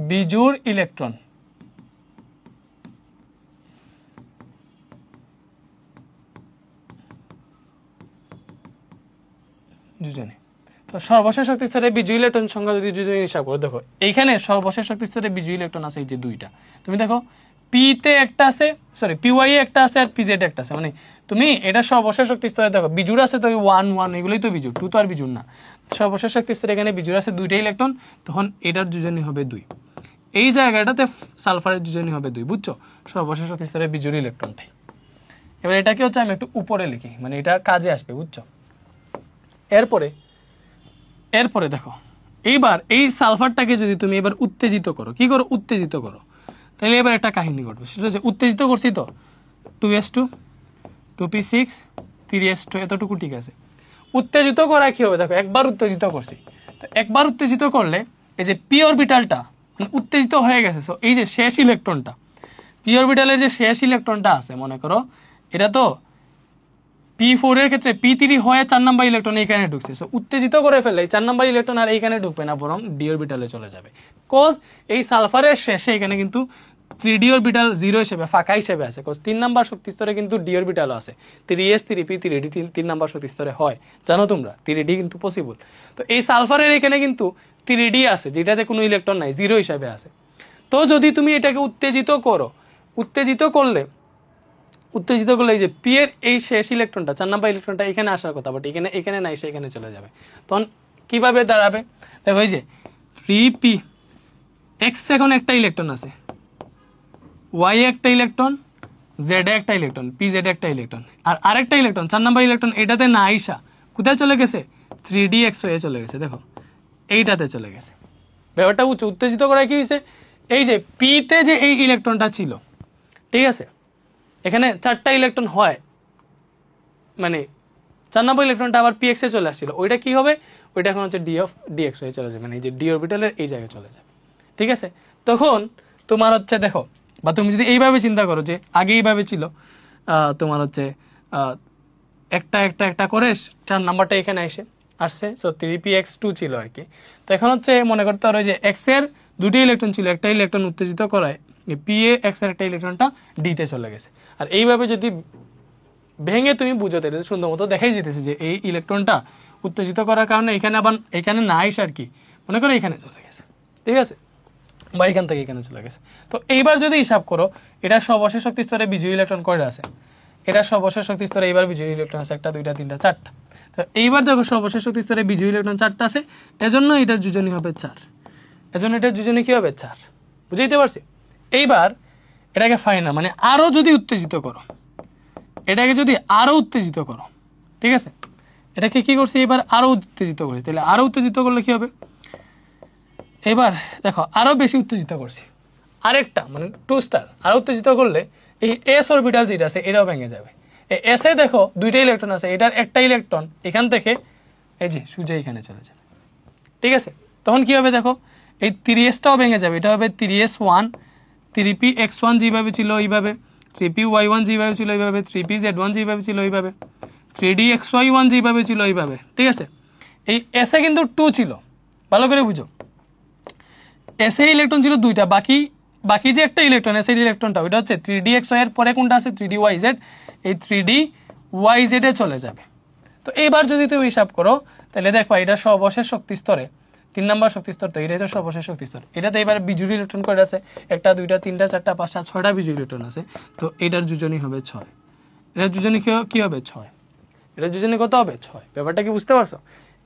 বিজোড় ইলেকট্রন দুজনে। তো সর্বশেষ শক্তি স্তরে বিজোড় ইলেকট্রন সংখ্যা যদি দুজনে হিসাব করো, দেখো এইখানে সর্বশেষ শক্তি স্তরে বিজোড় ইলেকট্রন আছে এই যে 2টা, তুমি দেখো পিতে একটা আছে, সরি পিওয়াই একটা আছে আর পিজেড একটা আছে, মানে তুমি এটা সর্বশেষ শক্তি স্তরে দেখো বিজোড় আছে, তো 1 1 এগুলোই তো বিজোড়, 2 তো আর বিজোড় না। সর্বশেষ শক্তি স্তরে এখানে বিজোড় আছে 2টা ইলেকট্রন, তখন এটার দুজনই হবে 2, এই জায়গাটাতে সালফারের দুজনই হবে 2, বুঝছো, সর্বশেষ শক্তি স্তরে বিজোড় ইলেকট্রনটাই। এবার এটাকে হচ্ছে আমি একটু উপরে লিখি, মানে এটা কাজে আসবে, বুঝছো। এরপরে দেখো এইবার এই সালফারটাকে যদি তুমি এবার উত্তেজিত করো, কি করো, উত্তেজিত করো, তাহলে এবার একটা কাহিনী ঘটবে, সেটা হচ্ছে উত্তেজিত করছি তো 2s2 2p6 3s2 এতটুকু, ঠিক আছে। উত্তেজিত করা কি হবে, দেখো একবার উত্তেজিত করছি, তো একবার উত্তেজিত করলে এই যে পি অরবিটালটা মানে উত্তেজিত হয়ে গেছে, সো এই যে শেষ ইলেকট্রনটা, পি অরবিটালের যে শেষ ইলেকট্রনটা আছে, মনে করো এটা তো P4 এর ক্ষেত্রে P3 হয়ে 4 নাম্বার ইলেকট্রন এখানে ঢুকছে, সো উত্তেজিত করে ফেললে 4 নাম্বার ইলেকট্রন আর এইখানে ঢুকবে না, বরং ডি অরবিটালে চলে যাবে, কজ এই সালফারের শেষে এখানে কিন্তু 3d অরবিটাল 0 হিসেবে ফাঁকা হিসেবে আছে, কজ 3 নাম্বার শক্তি স্তরে কিন্তু d অরবিটালও আছে, 3s 3p 3d 3 নাম্বার শক্তি স্তরে হয়, জানো তোমরা 3d কিন্তু পসিবল। তো এই সালফারের এখানে কিন্তু 3d আছে, যেটাতে কোনো ইলেকট্রন নাই, 0 হিসেবে আছে। তো যদি তুমি এটাকে উত্তেজিত করো, উত্তেজিত করলে এই যে পি এর এই শেষ ইলেকট্রনটা 4 নাম্বার ইলেকট্রনটা এখানে আসার কথা, বাট এখানে নাই, সেখানে চলে যাবে। তখন কিভাবে দাঁড়াবে দেখো, এই যে 3p এক্স এখন একটা ইলেকট্রন আছে, ওয়াই একটা ইলেকট্রন, জেড একটা ইলেকট্রন, পি জেড একটা ইলেকট্রন, আর আরেকটা ইলেকট্রন 4 নাম্বার ইলেকট্রন এটাতে না আইসা কোথায় চলে গেছে, 3dx হয়ে চলে গেছে, দেখো এইটাতে চলে গেছে। ব্যাপারটা উত্তেজিত করা কি হয়েছে, এই যে পিতে যে এই ইলেকট্রনটা ছিল, ঠিক আছে, এখানে 4টা ইলেকট্রন হয়, মানে 4 নম্বর ইলেকট্রনটা আবার px এ চলে আসছিল, ওইটা কি হবে, ওইটা এখন হচ্ছে dx হয়ে চলে যাবে, মানে এই যে d অরবিটালের এই জায়গায় চলে যাবে, ঠিক আছে। তখন তোমার হচ্ছে দেখো, বা তুমি যদি এইভাবে চিন্তা করো যে আগে এইভাবে ছিল, তোমার হচ্ছে একটা করে 4 নাম্বারটা এখানে আসছে, সো 3px2 ছিল আর কি। তো এখন হচ্ছে মনে করতে পারো যে x এর দুটি ইলেকট্রন ছিল, একটা ইলেকট্রন উত্তেজিত করায় pa x এর একটা ইলেকট্রনটা d-তে চলে গেছে। আর এইভাবে যদি ভেঙে তুমি বুঝো, তাহলে সুন্দর মতো দেখাই যেতেছে যে এই ইলেকট্রনটা উত্তেজিত করার কারণে এখানে আবার এখানে না আইসে আর কি, মনে করো এখানে চলে গেছে, ঠিক আছে, বা এখান থেকে এখানে চলে গেছে। তো এইবার যদি হিসাব করো, এটা সর্বশেষ শক্তি স্তরে বিজয়ী ইলেকট্রন কয়টা আছে, এটা সর্বশেষ শক্তি স্তরে এইবার বিজয়ী ইলেকট্রন আছে 1 2 3 4টা। তো এইবার দেখো সর্বশেষ শক্তি স্তরে বিজয়ী ইলেকট্রন 4টা আছে, এজন্য এটার যোজনী হবে 4, এজন্য এটার যোজনী কি হবে 4, বুঝাইতে পারছি। এইবার এটাকে ফাইনাল, মানে আরো যদি উত্তেজিত করো, এটাকে যদি আরো উত্তেজিত করো, ঠিক আছে, এটাকে কি করছি এবার আরো উত্তেজিত করছি, তাহলে আরো উত্তেজিত করলে কি হবে, এবার দেখো আরো বেশি উত্তেজিত করছি, আরেকটা মানে 2 স্টার আরো উত্তেজিত করলে এই এস অরবিটাল যেটা আছে এটাও ভেঙে যাবে। এই এস এ দেখো 2টা ইলেকট্রন আছে, এটার একটা ইলেকট্রন এখান থেকে এই যে সোজা এখানে চলে যাবে, ঠিক আছে। তখন কি হবে দেখো, এই 3sটাও ভেঙে যাবে, এটা হবে 3s1, 3px1 যেভাবে ছিল এইভাবে, 3py1 যেভাবে ছিল এইভাবে, 3pz1 যেভাবে ছিল এইভাবে, 3dxy1 যেভাবে ছিল এইভাবে, ঠিক আছে। এই এস এ কিন্তু 2 ছিল, ভালো করে বুঝো, এস এ ইলেকট্রন ছিল 2টা, বাকি যে একটা ইলেকট্রন এস এর ইলেকট্রনটা ওইটা হচ্ছে 3dxy এর পরে কোনটা আছে 3dyz, এই 3dyz এ চলে যাবে। তো এইবার যদি তুমি হিসাব করো, তাহলে দেখো এটা সর্বশেষ শক্তি স্তরে 3 নাম্বার শক্তি স্তর, তো এটাই তো সর্বশেষ শক্তি স্তর, এটাতে এবার বিজুড়ি ইলেকট্রন কয়টা আছে, 1 2 3 4 5 6টা বিজুড়ি ইলেকট্রন আছে। তো এটার যোজনী হবে 6, এটার যোজনী কি হবে 6, এটার যোজনী কত হবে 6। ব্যাপারটা কি বুঝতে পারছো?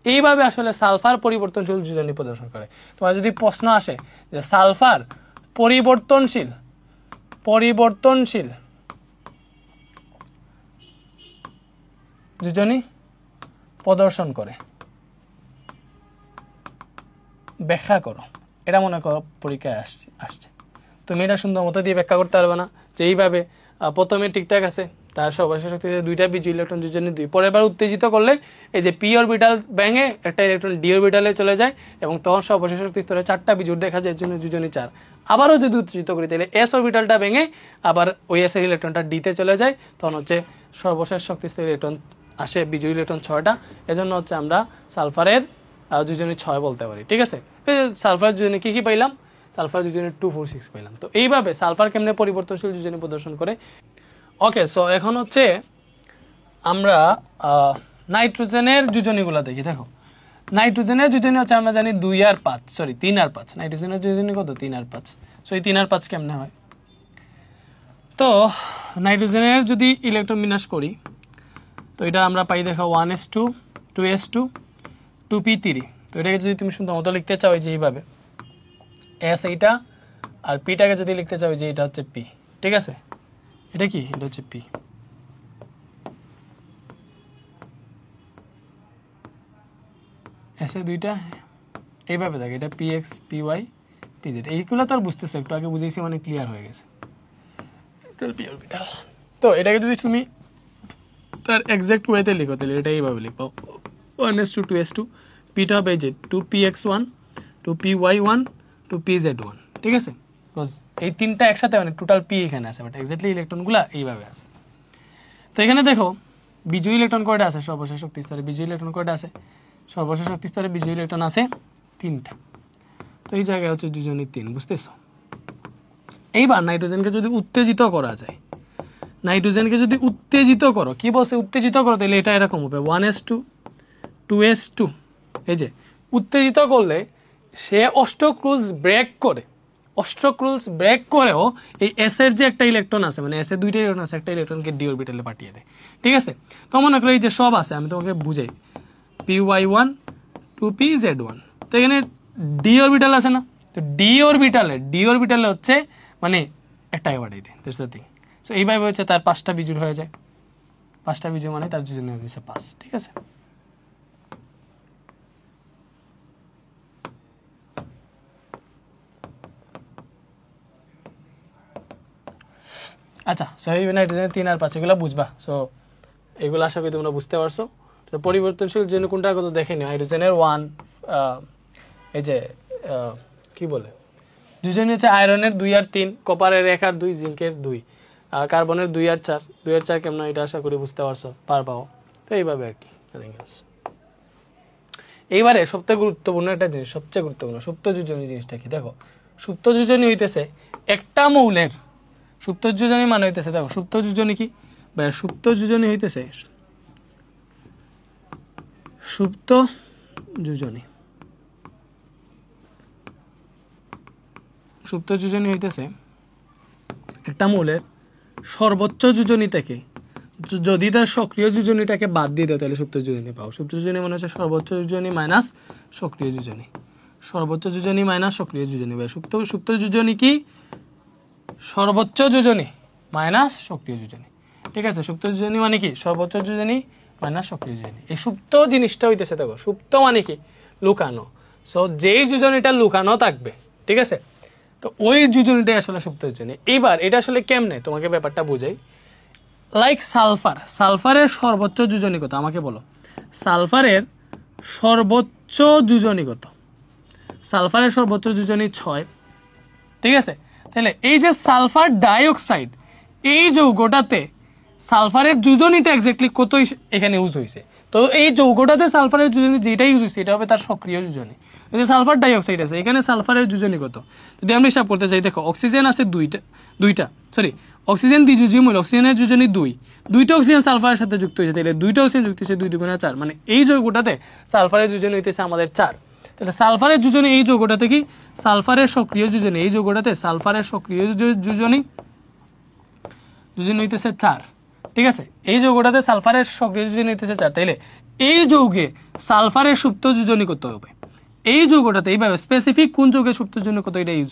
এইভাবে আসলে সালফার পরিবর্তনশীল যোজনী প্রদর্শন করে। তোমার যদি প্রশ্ন আসে যে সালফার পরিবর্তনশীল যোজনী প্রদর্শন করে, ব্যাখ্যা করো, এটা মনে করো পরীক্ষায় আসছে, তুমি এটা সুন্দর মতো দিয়ে ব্যাখ্যা করতে পারবে না যে এইভাবে প্রথমে ঠিকঠাক আছে, তার সর্বশেষ শক্তিতে 2টা বিজয়ী ইলেকট্রন যোজনী 2, পরের বার উত্তেজিত করলে এই যে পি অরবিটাল ভেঙে একটা ইলেকট্রন ডি অরবিটালে চলে যায়, এবং তখন সর্বশেষ শক্তি স্তরে 4টা বিজোড় দেখা যায়, জন্য যোজনী 4। আবারও যদি উত্তেজিত করি তাহলে এস অরবিটালটা ভেঙে আবার ওই এস এর ইলেকট্রনটা ডিতে চলে যায়, তখন হচ্ছে সর্বশেষ শক্তি স্তরে ইলেকট্রন আসে বিজয়ী ইলেকট্রন 6টা, এজন্য হচ্ছে আমরা সালফারের যোজনী 6 বলতে পারি, ঠিক আছে। সালফার যোজনী কি পাইলাম, সালফার যোজনী 2 4 6 পাইলাম। তো এইভাবে সালফার কেমনে পরিবর্তনশীল যোজনী প্রদর্শন করে। ওকে, সো এখন হচ্ছে আমরা নাইট্রোজেনের যোজনীগুলো দেখি। দেখো নাইট্রোজেনের যোজনী হচ্ছে আমরা জানি 2 আর 5, সরি 3 আর 5, নাইট্রোজেনের যোজনী কত 3 আর 5। সো এই 3 আর 5 কেমনে হয়, তো নাইট্রোজেনের যদি ইলেকট্রন বিন্যাস করি, তো এটা আমরা পাই দেখো 1s2 2s2 2p3। তো এটাকে যদি তুমি সুন্দর মতো লিখতে চাও যে এইভাবে, এস এইটা আর পিটাকে যদি লিখতে চাও যে এটা হচ্ছে পি, ঠিক আছে, এটা কি, এটা হচ্ছে পি। এসে 2টা এইভাবে থাকে, এটা P X P Y P Z, এইগুলো তো আর বুঝতেছো, একটু আগে বুঝেছি মানে ক্লিয়ার হয়ে গেছে। তো এটাকে যদি তুমি তার এক্সাক্ট ওয়েতে লিখো, তাহলে এটা এইভাবে লিখবো 1s2 2s2, পিটা হবে যে 2px1 2py1 2pz1, ঠিক আছে, বিকজ এই 3টা একসাথে মানে টোটাল পি এখানে আছে, বাট এক্স্যাক্টলি ইলেকট্রনগুলো এইভাবে আছে। তো এখানে দেখো বিজয়ী ইলেকট্রন কয়টা আছে, সর্বশেষ শক্তি স্তরে বিজয়ী ইলেকট্রন কয়টা আছে, সর্বশেষ শক্তি স্তরে বিজয়ী ইলেকট্রন আছে 3টা। তো এই জায়গায় হচ্ছে যোজনী 3, বুঝতেছো। এইবার নাইট্রোজেনকে যদি উত্তেজিত করা যায়, নাইট্রোজেনকে যদি উত্তেজিত করো, কি বলছে উত্তেজিত করো, তাহলে এটা এরকম হবে 1s2 2s2। এই যে উত্তেজিত করলে সে অষ্টক্রুজ ব্রেক করে, অষ্টক্রুজ ব্রেক করেও এই এস এর যে একটা ইলেকট্রন আছে, মানে এস এর দুইটা ইলেকট্রন আছে, একটা ইলেকট্রনকে ডি অরবিটালে পাঠিয়ে দেয়। ঠিক আছে, তো মনে করো এই যে সব আছে, আমি তোমাকে বুঝাই, py1 2pz1, তো এখানে ডি অরবিটাল আছে না, তো ডি অরবিটালে হচ্ছে মানে একটা এবারেই দেয়, দ্যাটস দ্য থিং। সো এইভাবে হচ্ছে তার 5টা বিজুর হয়ে যায়, 5টা বিজুর মানে তার যোজনী হয়েছে 5। ঠিক আছে, আচ্ছা। সো এই নাইট্রোজেনের 3 আর 5 এগুলো বুঝবা। সো এগুলো আশা করি তোমরা বুঝতে পারছো। তো পরিবর্তনশীল জন্য কোনটা কত দেখে নিও, হাইড্রোজেনের 1, এই যে কি বলে দুজনই হচ্ছে আয়রনের 2 আর 3, কপারের 1 আর 2, জিঙ্কের 2, কার্বনের 2 আর 4, 2 আর 4 কেমন এটা আশা করি বুঝতে পারছো, পারবাও। তো এইভাবে আর কি। এইবারে সবচেয়ে গুরুত্বপূর্ণ একটা জিনিস, সবচেয়ে গুরুত্বপূর্ণ সুপ্ত যোজনী জিনিসটা কি দেখো। সুপ্ত যোজনী হইতেছে একটা মৌলের, সুপ্ত যোজনী মানে হইতেছে, দেখো সুপ্ত যোজনী কি, সুপ্ত যোজনী হইতেছে, সুপ্ত যোজনী, সুপ্ত যোজনী হইতেছে একটা মৌলের সর্বোচ্চ যোজনী থেকে যদি তার সক্রিয় যোজনীটাকে বাদ দিয়ে দেয় তাহলে সুপ্ত যোজনী পাও। সুপ্ত যোজনী মানে হচ্ছে সর্বোচ্চ যোজনী মাইনাস সক্রিয় যোজনী, সর্বোচ্চ যোজনী মাইনাস সক্রিয় যোজনী। সুপ্ত যোজনী কি, সর্বোচ্চ যোজনী মাইনাস সক্রিয় যোজনী। ঠিক আছে, সুপ্ত যোজনী মানে কি, সর্বোচ্চ যোজনী মাইনাস সক্রিয় যোজনী। এই সুপ্ত জিনিসটা হইতেছে, দেখো সুপ্ত মানে কি, লুকানো। সো যেই যোজনীটা লুকানো থাকবে, ঠিক আছে, তো ওই যোজনীটাই আসলে সুপ্ত যোজনী। এইবার এটা আসলে কেমনে তোমাকে ব্যাপারটা বুঝাই, লাইক সালফার, সালফারের সর্বোচ্চ যোজনী কত আমাকে বলো, সালফারের সর্বোচ্চ যোজনী কত, সালফারের সর্বোচ্চ যোজনী 6। ঠিক আছে, তাহলে এই যে সালফার ডাইঅক্সাইড, এই যৌগটাতে সালফারের যোজনীটা এক্স্যাক্টলি কত এখানে ইউজ হয়েছে, তো এই যৌগটাতে সালফারের যোজনী যেটা ইউজ হয়েছে এটা হবে তার সক্রিয় যোজনী। যে সালফার ডাইঅক্সাইড আছে এখানে সালফারের যোজনী কত, যদি আমরা হিসাব করতে চাই, দেখো অক্সিজেন আছে দুইটা সরি অক্সিজেন দ্বিযোজী মূল, অক্সিজেনের যোজনী 2টা অক্সিজেন সালফারের সাথে যুক্ত হয়েছে, তাহলে 2টা অক্সিজেন যুক্ত হয়েছে 2 × 4, মানে এই যৌগটাতে সালফারের যোজনী হইতেছে আমাদের 4। তাহলে সালফারের যোজনী এই যৌগটাতে কি, সালফারের সক্রিয় যোজনী, এই যৌগটাতে সালফারের সক্রিয় যোজনী হইতেছে 4। ঠিক আছে, এই যৌগটাতে সালফারের সক্রিয় যোজনী হইতেছে 4, তাইলে এই যৌগে সালফারের সুপ্ত যোজনী কত হবে, এই যৌগটাতে এইভাবে স্পেসিফিক কোন যৌগের সুপ্ত যোজনী কত এটা ইউজ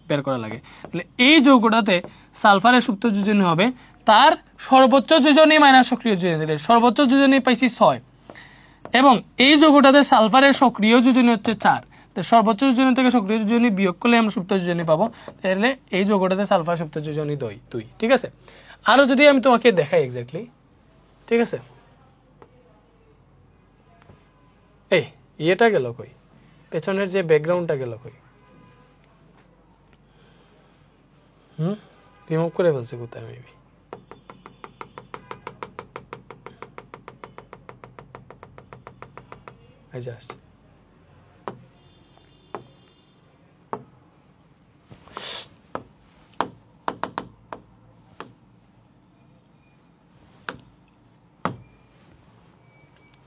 বের করা লাগে। তাহলে এই যৌগটাতে সালফারের সুপ্ত যোজনী হবে তার সর্বোচ্চ যোজনী মাইনাস সক্রিয় যোজনী, তাহলে সর্বোচ্চ যোজনী পাইছি 6, এবং এই যৌগটাতে সালফারের সক্রিয় যোজনী হচ্ছে 4, সর্বোচ্চ যোজনী থেকে সক্রিয় যোজনী বিয়োগ করলে আমরা সুপ্ত যোজনী পাবো, তাহলে এই যৌগটাতে সালফার সুপ্ত যোজনী 2। ঠিক আছে, আরো যদি আমি তোমাকে দেখাই এক্স্যাক্টলি, ঠিক আছে, এই ইয়েটা গেল কই, পেছনের যে ব্যাকগ্রাউন্ডটা গেল কই, রিমুভ করে ফেলছে কোথায় মেবি, এই যে আসছে।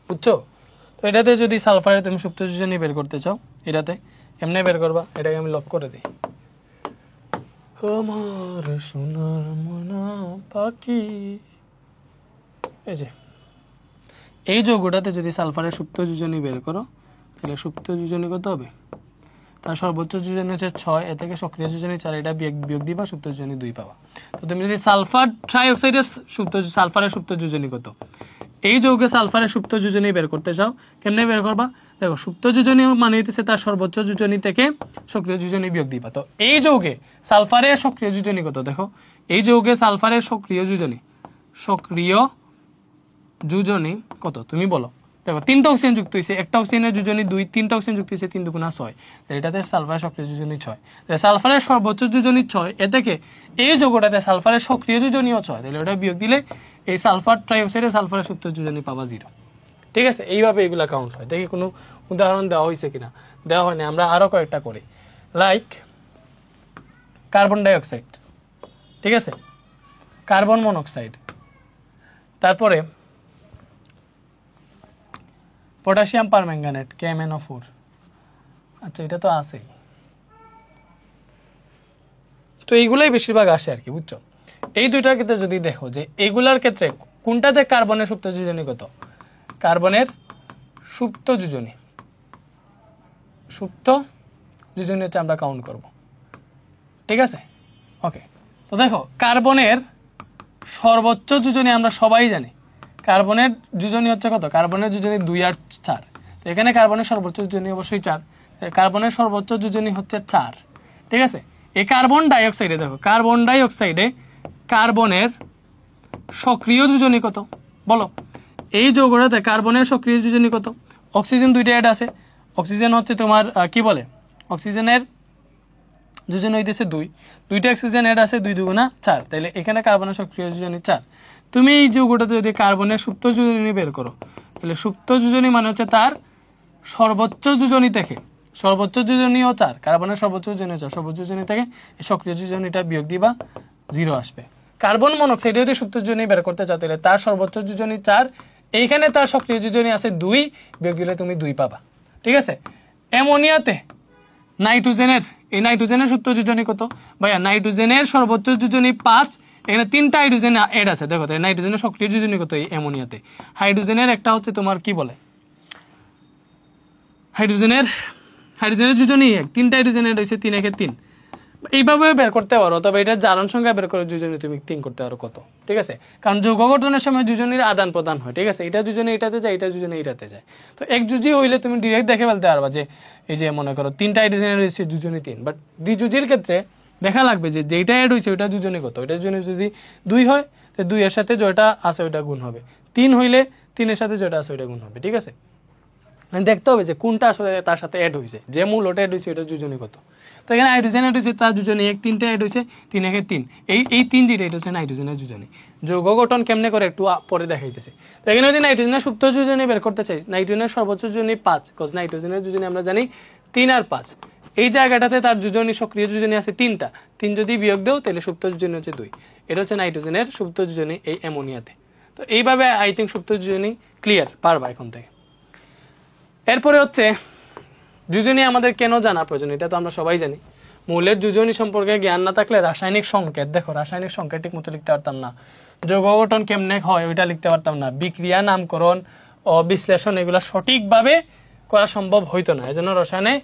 বুঝছো, তো এটাতে যদি সালফারে তুমি সুপ্ত যোজনী বের করতে চাও, এটাতে এমনি বের করবা, এটাকে আমি লক করে দিই, আমার সোনার মনা পাখি, এই যে এই যৌগটাতে যদি সালফারের সুপ্ত যোজনী বের করো তাহলে সুপ্ত যোজনী কত হবে, তার সর্বোচ্চ যোজনী হচ্ছে 6, এ থেকে সক্রিয় যোজনী 4, এটা বিয়োগ দিবা, সুপ্ত যোজনী 2 পাবা। তো তুমি যদি সালফার ট্রাইঅক্সাইডের সালফারের সুপ্ত যোজনী কত, এই যৌগে সালফারের সুপ্ত যোজনী বের করতে চাও, কেমনে বের করবা, দেখো সুপ্ত যোজনী মানে হইতেছে তার সর্বোচ্চ যোজনী থেকে সক্রিয় যোজনী বিয়োগ দিবা। তো এই যৌগে সালফারের সক্রিয় যোজনী কত, দেখো এই যৌগে সালফারের সক্রিয় যোজনী কত তুমি বলো, দেখো 3টা অক্সিজেন যুক্ত হয়েছে, একটা অক্সিজেনের যোজনী 2, 3টা অক্সিজেন যুক্ত হয়েছে 3 × 6, এটাতে সালফারের সক্রিয় যোজনী 6, সালফারের সর্বোচ্চ যোজনী 6, এ থেকে এই যৌগটাতে সালফারের সক্রিয় যোজনীও 6, তাহলে ওটা বিয়োগ দিলে এই সালফার ট্রাইঅক্সাইডে সালফারের সুপ্ত যোজনী পাবা 0। ঠিক আছে, এইভাবে এগুলা কাউন্ট হয়। দেখি কোনো উদাহরণ দেওয়া হয়েছে কিনা, দেওয়া হয়নি, আমরা আরো কয়েকটা করি, লাইক কার্বন ডাইঅক্সাইড, ঠিক আছে, কার্বন মনোক্সাইড, তারপরে পটাশিয়াম পারম্যাঙ্গানেট KMnO4, আচ্ছা এটা তো আছেই। তো এইগুলাই বেশিরভাগ আসে আর কি, বুঝছো। এই দুইটার ক্ষেত্রে যদি দেখো যে এইগুলার ক্ষেত্রে কোনটাতে কার্বনের সুপ্ত যোজনী কত, কার্বনের সুপ্ত যোজনী, সুপ্ত যোজনী হচ্ছে আমরা কাউন্ট করব, ঠিক আছে। ওকে, তো দেখো কার্বনের সর্বোচ্চ যোজনী আমরা সবাই জানি, কার্বনের যোজনী হচ্ছে কত, কার্বনের যোজনী 2 আর 4, তো এখানে কার্বনের সর্বোচ্চ যোজনী অবশ্যই 4, কার্বনের সর্বোচ্চ যোজনী হচ্ছে 4, ঠিক আছে। এই কার্বন ডাইঅক্সাইডে দেখো, কার্বন ডাইঅক্সাইডে কার্বনের সক্রিয় যোজনী কত বলো, এই যৌগটাতে কার্বনের সক্রিয় যোজনী কত, অক্সিজেন 2টা অ্যাড আছে, অক্সিজেন হচ্ছে তোমার কি বলে, অক্সিজেনের যোজনী হইতেছে 2টা অক্সিজেন অ্যাড আছে, 2 2 4, তাহলে এখানে কার্বনের সক্রিয় যোজনী 4। তুমি এই যৌগটাতে যদি কার্বনের সুপ্ত যোজনী বের করো, তাহলে সুপ্ত যোজনী মানে হচ্ছে তার সর্বোচ্চ যোজনী থেকে, সর্বোচ্চ যোজনীও 4, কার্বনের সর্বোচ্চ যোজনী 4, সর্বোচ্চ যোজনী থেকে এই সক্রিয় যোজনীটা বিয়োগ দিবা, 0 আসবে। কার্বন মনোক্সাইডে যদি সুপ্ত যোজনী বের করতে চাও তাহলে তার সর্বোচ্চ যোজনী 4, এইখানে তার সক্রিয় যোজনী আছে 2, বিয়োগ দিলে তুমি 2 পাবা, ঠিক আছে। অ্যামোনিয়াতে নাইট্রোজেনের, এই নাইট্রোজেনের সুপ্ত যোজনী কত ভাইয়া, নাইট্রোজেনের সর্বোচ্চ যোজনী 5, এখানে 3টা হাইড্রোজেন অ্যাড আছে, দেখো তাই নাইট্রোজেনের সক্রিয় যোজনী কত এই অ্যামোনিয়াতে, হাইড্রোজেনের একটা হচ্ছে তোমার কি বলে, হাইড্রোজেনের যোজনী 1, 3টা হাইড্রোজেন অ্যাড হয়েছে, 3 1 3, এইভাবে বের করতে পারো, তবে এটা জারণ সংখ্যা বের করে যোজনী তুমি 3 করতে পারো কত, ঠিক আছে। কারণ যৌগ গঠনের সময় যোজনীর আদান প্রদান হয়, ঠিক আছে, এটা যোজনী এটাতে যায়, এটা যোজনী এটাতে যায়, তো এক যুজি হইলে তুমি ডিরেক্ট দেখে ফেলতে পারবা যে এই যে মনে করো 3টা হাইড্রোজেন রয়েছে যোজনী 3, বাট দ্বিযুজির ক্ষেত্রে দেখা লাগবে যে যেটা অ্যাড হয়েছে ওইটা যোজনী কত, ওইটা যোজনী যদি 2 হয় তো 2 এর সাথে যেটা আছে ওইটা গুণ হবে, 3 হইলে 3 এর সাথে যেটা আছে ওইটা গুণ হবে, ঠিক আছে। দেখতে হবে যে কোনটা আসলে তার সাথে অ্যাড হয়েছে, যে মূলটা অ্যাড হয়েছে ওইটা যোজনী কত। তো এখানে হাইড্রোজেন অ্যাড হয়েছে, তার যোজনী 1, 3টা অ্যাড হয়েছে, 3 1 3, এই 3 যেটা এটা হচ্ছে নাইট্রোজেনের যোজনী। যৌগ গঠন কেমনে করে একটু পরে দেখাইতেছে। তো এখানে যদি নাইট্রোজেনের সুপ্ত যোজনী বের করতে চাই, নাইট্রোজেনের সর্বোচ্চ যোজনী 5, কজ নাইট্রোজেনের যোজনী আমরা জানি 3 আর 5, এই জায়গাটাতে তার যোজনী সক্রিয় যোজনী আছে 3টা, 3 যদি বিয়োগ দাও তাহলে সুপ্ত যোজনী হচ্ছে 2, এটা হচ্ছে নাইট্রোজেনের সুপ্ত যোজনী এই অ্যামোনিয়াতে। তো এইভাবে আই থিঙ্ক সুপ্ত যোজনী ক্লিয়ার পারবা এখন থেকে। এরপরে হচ্ছে যোজনী আমাদের কেন জানা প্রয়োজন, এটা তো আমরা সবাই জানি। মৌলের যোজনী সম্পর্কে জ্ঞান না থাকলে রাসায়নিক সংকেত, দেখো রাসায়নিক সংকেত ঠিক মতো লিখতে পারতাম না, যৌগ গঠন কেমনে হয় ওইটা লিখতে পারতাম না, বিক্রিয়া নামকরণ ও বিশ্লেষণ এগুলো সঠিকভাবে করা সম্ভব হইতো না, এজন্য রসায়নে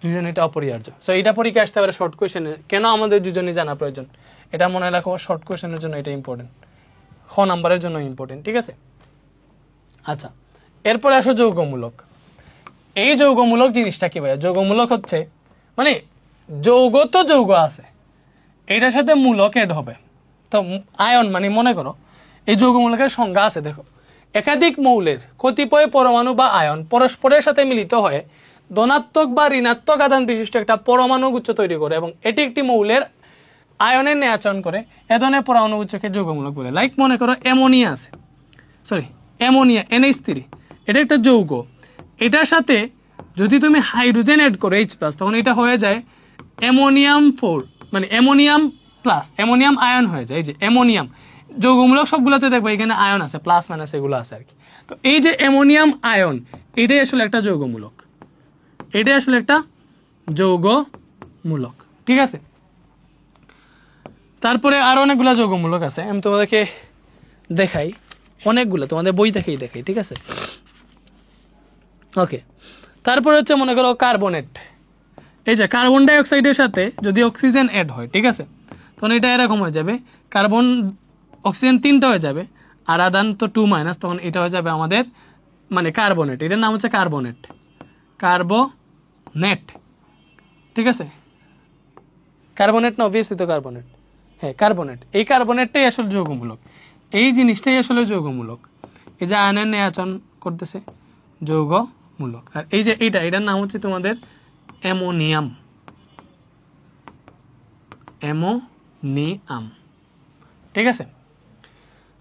যোজনীটা অপরিহার্য। সো এটা পরীক্ষা আসতে পারে শর্ট কোয়েশ্চেনে, কেন আমাদের যোজনী জানা প্রয়োজন, এটা মনে রাখো, শর্ট কোয়েশ্চেনের জন্য এটা ইম্পর্টেন্ট, খ নাম্বারের জন্য ইম্পর্টেন্ট, ঠিক আছে। আচ্ছা, এরপরে আসো যৌগমূলক। এই যৌগমূলক জিনিসটা কি ভাইয়া, যৌগমূলক হচ্ছে মানে যৌগ তো যৌগ আছে, এটার সাথে মূলক এড হবে, তো আয়ন মানে মনে করো এই যৌগমূলকের সংজ্ঞা আছে, দেখো একাধিক মৌলের কতিপয় পরমাণু বা আয়ন পরস্পরের সাথে মিলিত হয়ে ধনাত্মক বা ঋণাত্মক আধান বিশিষ্ট একটা পরমাণু গুচ্ছ তৈরি করে এবং এটি একটি মৌলের আয়নের ন্যায় আচরণ করে, এ ধরনের পরমাণু গুচ্ছকে যৌগমূলক বলে। লাইক মনে করো অ্যামোনিয়া আছে, অ্যামোনিয়া NH3, এটা একটা যৌগ, এটার সাথে যদি তুমি হাইড্রোজেন অ্যাড করো H+, তখন এটা হয়ে যায় অ্যামোনিয়াম 4, মানে অ্যামোনিয়াম প্লাস, অ্যামোনিয়াম আয়ন হয়ে যায়। এই যে অ্যামোনিয়াম যৌগমূলক সবগুলোতে দেখবো এখানে আয়ন আছে, প্লাস মাইনাস এগুলো আছে আর কি। তো এই যে অ্যামোনিয়াম আয়ন, এটাই আসলে একটা যৌগমূলক, এটাই আসলে একটা যৌগমূলক, ঠিক আছে। তারপরে আরো অনেকগুলো যৌগমূলক আছে, আমি তোমাদেরকে দেখাই, অনেকগুলো তোমাদের বই থেকেই দেখাই, ঠিক আছে। ওকে, তারপরে হচ্ছে মনে করো কার্বনেট, এই যে কার্বন ডাইঅক্সাইডের সাথে যদি অক্সিজেন অ্যাড হয়, ঠিক আছে, তখন এটা এরকম হয়ে যাবে, কার্বন অক্সিজেন 3টা হয়ে যাবে আর আদান তো 2-, তখন এটা হয়ে যাবে আমাদের মানে কার্বনেট, এটার নাম হচ্ছে কার্বনেট, ঠিক আছে। কার্বনেট না, অবভিয়াসলি তো কার্বনেট, হ্যাঁ কার্বনেট, এই কার্বনেটটাই আসলে যৌগমূলক, এই জিনিসটাই আসলে যৌগমূলক, এই যে আয়নের ন্যায় আচরণ করতেছে, যৌগমূলক। আর এই যে এটার নাম হচ্ছে তোমাদের অ্যামোনিয়াম, ঠিক আছে।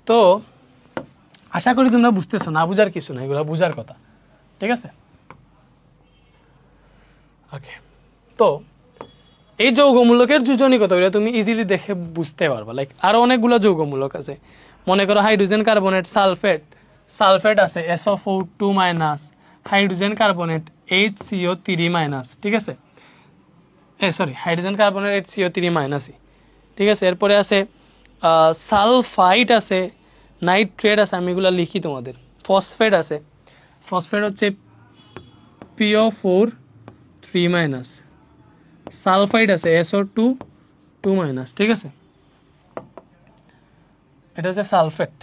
তো আশা করি তোমরা বুঝতেছো, না বুঝার কিছু না, এগুলো বুঝার কথা, ঠিক আছে। ওকে, তো এই যৌগমূলকের যোজনী কত এটা তুমি ইজিলি দেখে বুঝতে পারবা। লাইক আরো অনেকগুলো যৌগমূলক আছে, মনে করো হাইড্রোজেন কার্বনেট সালফেট আছে SO4 2- হাইড্রোজেন কার্বনেট HCO3-, ঠিক আছে, সরি হাইড্রোজেন কার্বনেট HCO3-, ঠিক আছে। এরপরে আছে সালফাইট আছে, নাইট্রেট আছে, আমি এগুলো লিখি তোমাদের। ফসফেট আছে, ফসফেট হচ্ছে PO4 3-, সালফাইড আছে SO2 2-, ঠিক আছে, এটা হচ্ছে সালফেট।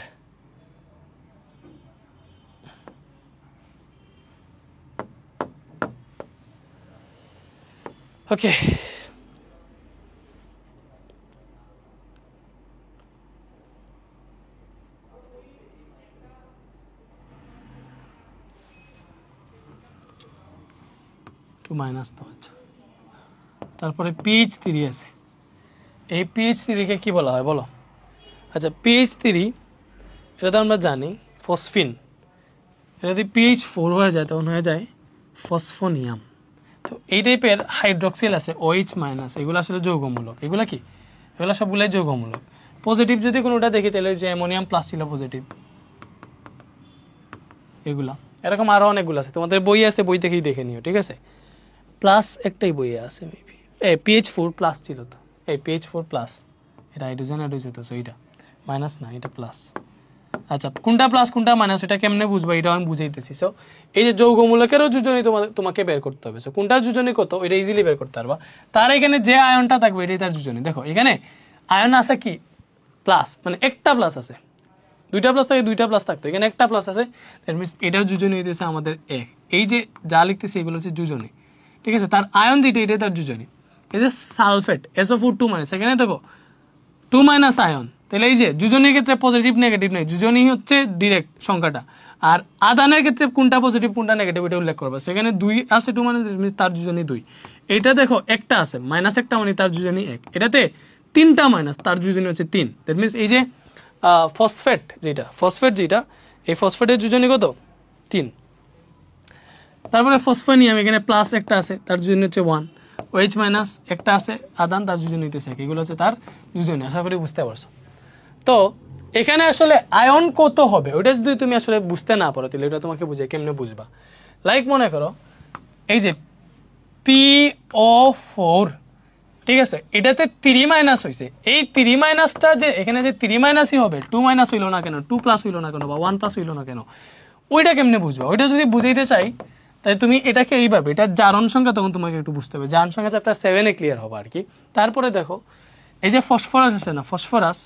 ওকে, -, তো আচ্ছা। তারপরে PH3 আছে, এই PH3-কে কি বলা হয় বলো? আচ্ছা PH3 এটা তো আমরা জানি ফসফিন, এটা যদি PH4 হয়ে যায় তখন হয়ে যায় ফসফোনিয়াম। তো এই টাইপের হাইড্রক্সিল আছে OH-, এগুলো আসলে যৌগমূলক। এগুলো কি? এগুলো সবগুলোই যৌগমূলক। পজিটিভ যদি কোনোটা দেখি তাহলে যে অ্যামোনিয়াম প্লাস ছিল পজিটিভ, এগুলা এরকম আরও অনেকগুলো আছে, তোমাদের বই আছে, বই থেকেই দেখে নিও, ঠিক আছে। প্লাস একটাই বইয়ে আছে মেবি, PH4+ ছিল তো, PH4+, এটা হাইড্রোজেন তো এইটা মাইনাস না, এটা প্লাস। আচ্ছা কোনটা প্লাস কোনটা মাইনাস এটা কেমনে বুঝবো এটা আমি বুঝাইতেছি। সো এই যে যৌগমূলকেরও যোজনী তোমাকে বের করতে হবে। সো কোনটা যোজনী কত এটা ইজিলি বের করতে পারবা। তার এখানে যে আয়নটা থাকবে এটাই তার যোজনী। দেখো এখানে আয়ন আছে কি প্লাস, মানে একটা প্লাস আছে, দুইটা প্লাস থাকে, দুইটা প্লাস থাকতো, এখানে একটা প্লাস আছে, দ্যাট মিনস এটার যোজনী হইতেছে আমাদের এক। এই যে যা লিখতেছে এগুলো হচ্ছে যোজনী, ঠিক আছে। তার আয়ন যেটা এটাই তার যোজনী। এই যে সালফেট SO4 2-, এখানে দেখো 2- আয়ন, তাহলে এই যে যোজনীর ক্ষেত্রে পজিটিভ নেগেটিভ নেই, যোজনী হচ্ছে ডিরেক্ট সংখ্যাটা। আর আদানের ক্ষেত্রে কোনটা পজিটিভ কোনটা নেগেটিভ এটা উল্লেখ করবো। সেখানে 2 আছে 2- তার যোজনী 2। এটা দেখো একটা আছে -একটা, মানে তার যোজনী 1। এটাতে 3টা মাইনাস, তার যোজনী হচ্ছে 3। দ্যাট মিনস এই যে ফসফেট যেটা এই ফসফেটের যোজনী কত 3। তারপরে ফসফোনিয়াম এখানে প্লাস একটা আছে, তার যোজনী হচ্ছে 1। OH- একটা আছে আদান, তার যোজনী হইতেছে 1। এগুলো হচ্ছে তার যোজনী। আশা করি বুঝতে পারছো। তো এখানে আসলে আয়ন কত হবে ওটা যদি তুমি আসলে বুঝতে না পারো তাহলে এটা তোমাকে বুঝে কেমনে বুঝবা। লাইক মনে করো এই যে PO4, ঠিক আছে, এটাতে 3- হয়েছে। এই 3- যে এখানে যে 3- হবে, 2- হইলো না কেন, 2+ হইলো না কেন, বা 1+ হইলো না কেন, ওইটা কেমনে বুঝবা? ওইটা যদি বুঝাইতে চাই তাই তুমি এটাকে এইভাবে, এটা জারণ সংখ্যা, তখন তোমাকে একটু বুঝতে হবে। জারণ সংখ্যা চ্যাপ্টার 7-এ ক্লিয়ার হবে আর কি। তারপরে দেখো এই যে ফসফরাস আছে না, ফসফরাস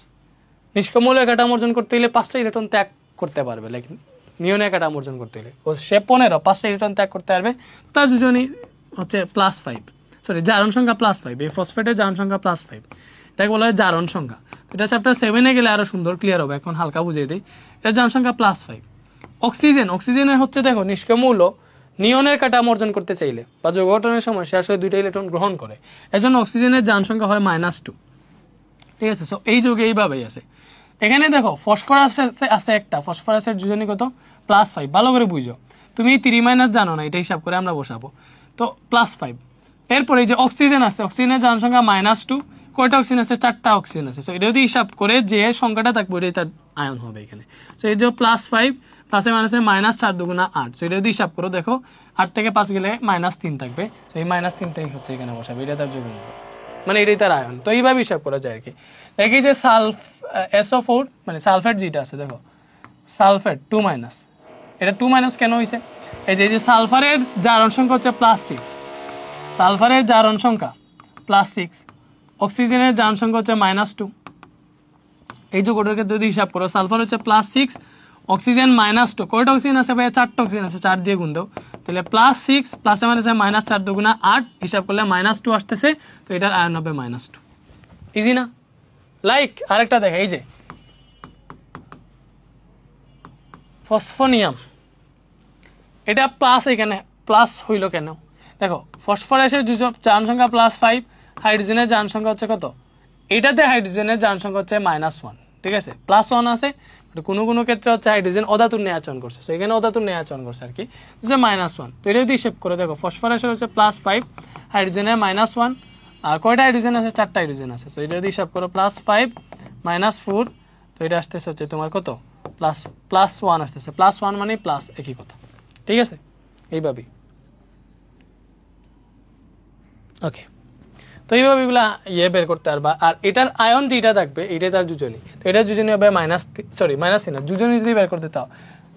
নিষ্ক্রিয় কাঠামো অর্জন করতে হলে 5টা ইলেকট্রন ত্যাগ করতে পারবে। লাইক নিয়নের কাঠামো অর্জন করতে হলে ও সে 15 5টা ইলেকট্রন ত্যাগ করতে পারবে। তার যোজনী হচ্ছে +5, সরি জারণ সংখ্যা +5। এই ফসফেটের জারণ সংখ্যা +5, এটাকে বলা হয় জারণ সংখ্যা। এটা চ্যাপ্টার 7-এ গেলে আরো সুন্দর ক্লিয়ার হবে, এখন হালকা বুঝিয়ে দিই। এটা জারণ সংখ্যা +5। অক্সিজেনের হচ্ছে দেখো নিষ্ক্রিয় মৌল নিয়নের কাঠামো অর্জন করতে চাইলে বা যৌগ গঠনের সময় সে আসলে 2টা ইলেকট্রন গ্রহণ করে, এজন্য অক্সিজেনের জারণ সংখ্যা হয় -2, ঠিক আছে। সো এই যৌগে এইভাবেই আছে। এখানে দেখো ফসফরাস আছে একটা, ফসফরাসের যোজনী কত +5। ভালো করে বুঝো, তুমি 3- জানো না, এটা হিসাব করে আমরা বসাবো। তো +5। এরপরে এই যে অক্সিজেন আছে, অক্সিজেনের জারণ সংখ্যা -2। কয়টা অক্সিজেন আছে? 4টা অক্সিজেন আছে। সো এটা যদি হিসাব করে যে সংখ্যাটা থাকবে ওইটাই তার আয়ন হবে এখানে। সো এই যে +5 প্লাসে মাইনাসে -4 × 8। সো এটা যদি হিসাব করো দেখো 8 থেকে 5 গেলে -3 থাকবে। সো এই -3টাই হচ্ছে এখানে বসাবে, এটা তার যৌগ, মানে এটাই তার আয়ন। তো এইভাবে হিসাব করা যায় আর কি। দেখি যে SO4 মানে সালফেট যেটা আছে, দেখো সালফেট 2-, এটা 2- কেন হয়েছে? এই যে সালফারের জারণ সংখ্যা হচ্ছে +6, সালফারের জারণ সংখ্যা +6, অক্সিজেনের জারণ সংখ্যা হচ্ছে -2। এই যৌগটার ক্ষেত্রে যদি হিসাব করো সালফার হচ্ছে +6, অক্সিজেন -2। কয়টা অক্সিজেন আছে ভাইয়া? 4টা অক্সিজেন আছে, 4 দিয়ে গুণ দাও, তাহলে +6 প্লাসে মাইনাসে -4 × 8, হিসাব করলে -2 আসতেছে। তো এটার আয়ন হবে -2। ইজি না? লাইক আরেকটা দেখা, এই যে ফসফোনিয়াম, এটা প্লাস, এখানে প্লাস হইল কেন? দেখো ফসফরাসের জারণ সংখ্যা +5, হাইড্রোজেনের জারণ সংখ্যা হচ্ছে কত? এটাতে হাইড্রোজেনের জারণ সংখ্যা হচ্ছে -1, ঠিক আছে, +1 আছে। কোনো কোনো ক্ষেত্রে হচ্ছে হাইড্রোজেন অধাতুর নিয়ে আচরণ করছে, তো এখানে অধাতুর নিয়ে আচরণ করছে আর কি, যে -1। তো এটা যদি হিসেব করে দেখো ফসফরাসের হচ্ছে +5, হাইড্রোজেনের -1, আর কয়টা হাইড্রোজেন আছে 4টা হাইড্রোজেন আছে সো এটা যদি হিসাব করো +5 -4 তো এটা আসতেছে হচ্ছে তোমার কত +1 আসতেছে +1 মানে প্লাস একই কথা ঠিক আছে এইভাবেই ওকে তো এইভাবে এগুলা বের করতে পারবা আর এটার আয়ন যেটা থাকবে এটা তার যোজনী তো এটা যোজনী হবে মাইনাস না যোজনী যদি বের করতে তাও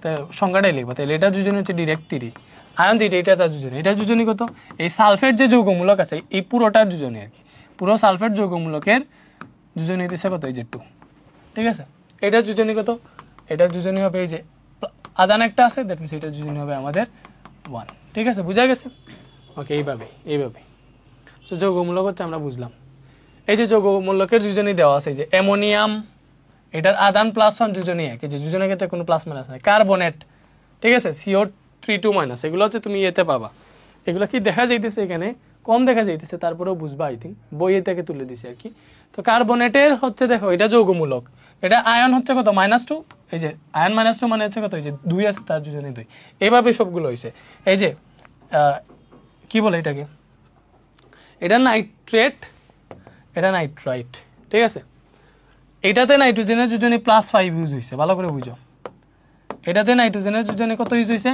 তো সংখ্যাটাই লিখবা তাহলে এটা যোজনী হচ্ছে ডিরেক্ট 3 আয়ন যেটা এটা তার যোজনী এটা যোজনী কত এই সালফেট যে যৌগমূলক আছে এই পুরোটার যোজনী আর কি পুরো সালফেট যৌগমূলকের যোজনী হইতেছে কত এই যে 2 ঠিক আছে এটা যোজনী কত এটা যোজনী হবে এই যে আদান একটা আছে দ্যাট মিন্স এটা যোজনী হবে আমাদের 1 ঠিক আছে বুঝা গেছে ওকে এইভাবে সো যৌগমূলক হচ্ছে আমরা বুঝলাম এই যে যৌগমূলকের যোজনী দেওয়া আছে যে অ্যামোনিয়াম এটার আদান +1 যোজনী এক এই যে যোজনের ক্ষেত্রে কোনো প্লাস মাইনাস নাই কার্বনেট ঠিক আছে CO3 - এগুলো হচ্ছে তুমি এতে পাবা এগুলো কি দেখা যাইতেছে এখানে কম দেখা যাইতেছে তারপরেও বুঝবা আই থিঙ্ক বইয়ে থেকে তুলে দিছি আর কি তো কার্বনেটের হচ্ছে দেখো এটা যৌগমূলক এটা আয়ন হচ্ছে কত -2 এই যে আয়ন -2 মানে হচ্ছে কত এই যে 2 আছে তার যোজনী 2 এইভাবে সবগুলো হইছে এই যে কি বলে এটাকে এটা নাইট্রেট এটা নাইট্রাইট ঠিক আছে এটাতে নাইট্রোজেনের যোজনী +5 ইউজ হইছে ভালো করে বুঝো এটাতে নাইট্রোজেনের যোজনী কত ইউজ হইছে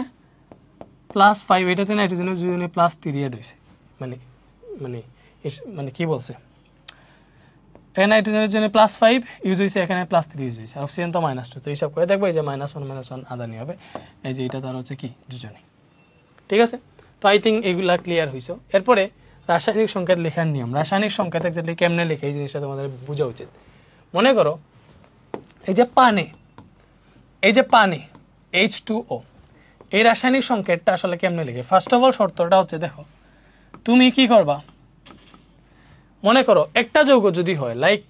+5 এটাতে নাইট্রোজেনের যোজনী +3 এড হইছে মানে মানে মানে কি বলছে এখানে নাইট্রোজেনের জন্য +5 ইউজ হইছে এখানে +3 ইউজ হইছে আর অক্সিজেন তো -2 তো হিসাব করে দেখবো এই যে -1 আদানি হবে এই যে এটা তার হচ্ছে কি যোজনী ঠিক আছে তো আই থিঙ্ক এগুলা ক্লিয়ার হইছো এরপরে রাসায়নিক সংকেত লেখার নিয়ম রাসায়নিক সংকেত এক্স্যাক্টলি কেমনে লেখে এই জিনিসটা তোমাদের বোঝা উচিত মনে করো এই যে পানি H2O এই রাসায়নিক সংকেতটা আসলে কেমনে লেখে ফার্স্ট অফ অল শর্তটা হচ্ছে দেখো তুমি কি করবা মনে করো একটা যৌগ যদি হয় লাইক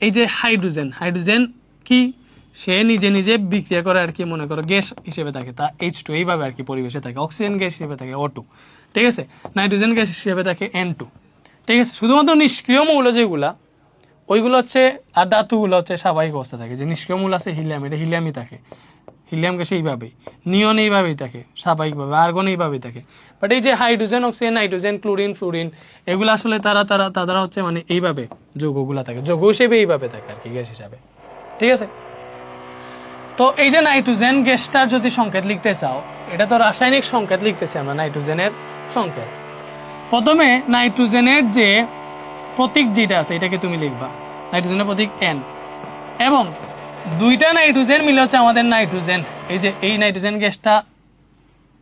এই যে হাইড্রোজেন কি সে নিজে নিজে বিক্রিয়া করে আর কি মনে করো গ্যাস হিসেবে থাকে তা H2 এইভাবে আর কি পরিবেশে থাকে অক্সিজেন গ্যাস হিসেবে থাকে O2 ঠিক আছে নাইট্রোজেন গ্যাস হিসেবে থাকে N2 ঠিক আছে শুধুমাত্র নিষ্ক্রিয় মৌল যেগুলা ওইগুলো হচ্ছে আর ধাতুগুলো হচ্ছে স্বাভাবিক অবস্থা থাকে যে নিষ্ক্রিয় মৌল আছে হিলিয়াম এটা হিলিয়ামই থাকে হিলিয়াম গ্যাস এইভাবেই নিয়ন এইভাবেই থাকে স্বাভাবিকভাবে আর্গন এইভাবেই থাকে বাট এই যে hydrogen oxygen nitrogen chlorine fluorine এগুলো আসলে তারা হচ্ছে মানে এইভাবে যৌগগুলা থাকে যৌগ হিসেবে এইভাবে থাকে আর কি গ্যাস হিসাবে ঠিক আছে তো এই যে নাইট্রোজেন গ্যাসটার যদি সংকেত লিখতে চাও এটা তো রাসায়নিক সংকেত লিখতেছি আমরা নাইট্রোজেনের সংকেত প্রথমে নাইট্রোজেনের যে প্রতীক যেটা আছে এটাকে তুমি লিখবা নাইট্রোজেনের প্রতীক N এবং দুইটা নাইট্রোজেন মিলে হচ্ছে আমাদের নাইট্রোজেন এই যে এই নাইট্রোজেন গ্যাসটা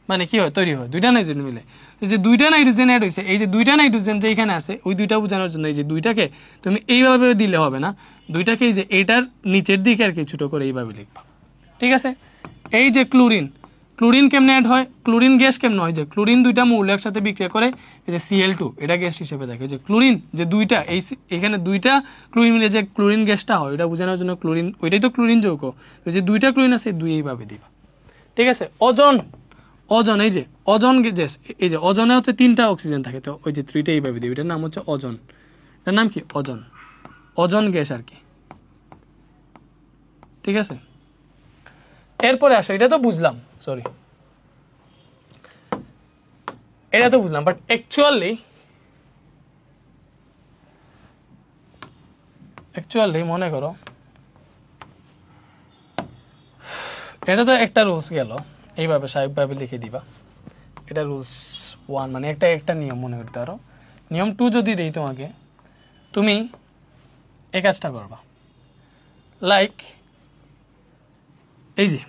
মানে কি হয় তৈরি হয় দুইটা নাইট্রোজেন মিলে এই যে দুইটা নাইট্রোজেন এড হইছে এই যে দুইটা নাইট্রোজেন যে এখানে আছে ওই দুইটা বোঝানোর জন্য এই যে দুইটাকে তুমি এইভাবে দিলে হবে না দুইটাকে এই যে এটার নিচের দিকে আর কি ছোট করে এইভাবে লিখবা ঠিক আছে এই যে ক্লোরিন কেমনে অ্যাড হয় ক্লোরিন গ্যাস কেমনে হয় যে ক্লোরিন দুইটা মৌল একসাথে বিক্রিয়া করে এই যে Cl2 এটা গ্যাস হিসেবে থাকে যে ক্লোরিন যে দুইটা এখানে দুইটা ক্লোরিন মিলে যে ক্লোরিন গ্যাসটা হয় এটা বোঝানোর জন্য ক্লোরিন ওইটাই তো ক্লোরিন যৌগ তো যে দুইটা ক্লোরিন আছে দুই এইভাবে দিবা ঠিক আছে ওজন এই যে ওজন গ্যাস এই যে ওজনে হচ্ছে 3টা অক্সিজেন থাকে তো ওই যে 3টা এইভাবে দিবে এটার নাম হচ্ছে ওজন এটার নাম কি ওজন গ্যাস আর কি ঠিক আছে এরপরে আসো এটা তো বুঝলাম বাট অ্যাকচুয়ালি মনে করো এটা তো একটা রুলস গেল এইভাবে স্বাভাবিকভাবে লিখে দিবা এটা রুলস 1 মানে একটা নিয়ম মনে করতে পারো নিয়ম 2 যদি দেই তোমাকে তুমি এই কাজটা করবা লাইক এই যে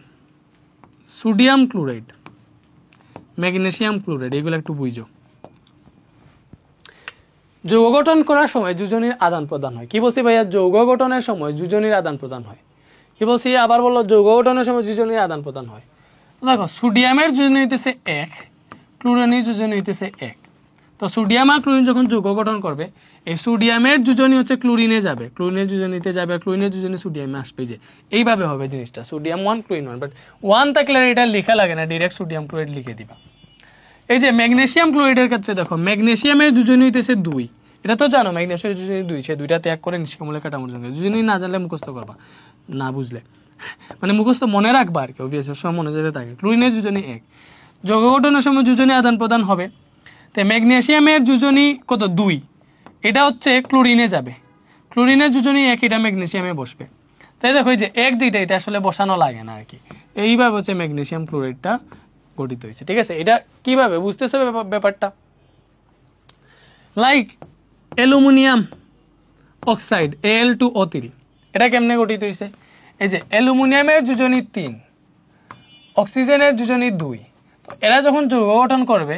সোডিয়াম ক্লোরাইড ম্যাগনেসিয়াম ক্লোরাইড এগুলো একটু বুঝো যৌগ গঠন করার সময় যোজনীর আদান প্রদান হয় কি বলছি ভাইয়া যৌগ গঠনের সময় যোজনীর আদান প্রদান হয় কি বলছি আবার বললো যৌগ গঠনের সময় যোজনীর আদান প্রদান হয় দেখো সোডিয়ামের যোজনী হইতেছে 1 ক্লোরিনের যোজনী হইতেছে 1 তো সোডিয়াম আর ক্লোরিন যখন যৌগ গঠন করবে এই সোডিয়ামের যোজনী হচ্ছে ক্লোরিনে যাবে ক্লোরিনের যোজনীতে যাবে আর ক্লোরিনের যোজনী সোডিয়ামে আসবে যে এইভাবে হবে জিনিসটা সোডিয়াম 1 ক্লোরিন 1 বাট 1 থাকলে এটা লেখা লাগে না ডাইরেক্ট সোডিয়াম ক্লোরাইড লিখে দিবা এই যে ম্যাগনেসিয়াম ক্লোরাইডের ক্ষেত্রে দেখো ম্যাগনেসিয়ামের যোজনী হইতেছে 2 এটা তো জানো ম্যাগনেসিয়ামের যোজনী 2 সে দুইটা ত্যাগ করে নিষ্ক্রিয় কাঠামোর জন্য যোজনী না জানলে মুখস্থ করবা না বুঝলে মানে মুখস্থ মনে রাখবা আর কি অবভিয়াসলি সব মনে যেতে থাকে ক্লোরিনের যোজনী 1 যৌগ গঠনের সময় যোজনী আদান প্রদান হবে তো ম্যাগনেসিয়ামের যোজনী কত 2 এটা হচ্ছে ক্লোরিনে যাবে, ক্লোরিনের যোজনী এক, এটা ম্যাগনেসিয়ামে বসবে। তাই দেখো এই যে এক যেটা এটা আসলে বসানো লাগে না আর কি, এইভাবে হচ্ছে ম্যাগনেসিয়াম ক্লোরাইডটা গঠিত হয়েছে। ঠিক আছে, এটা কিভাবে বুঝতেছে ব্যাপারটা? লাইক অ্যালুমিনিয়াম অক্সাইড Al2O3, এটা কেমনে গঠিত হয়েছে? এই যে অ্যালুমিনিয়ামের যোজনী 3, অক্সিজেনের যোজনী 2, তো এরা যখন যৌগ গঠন করবে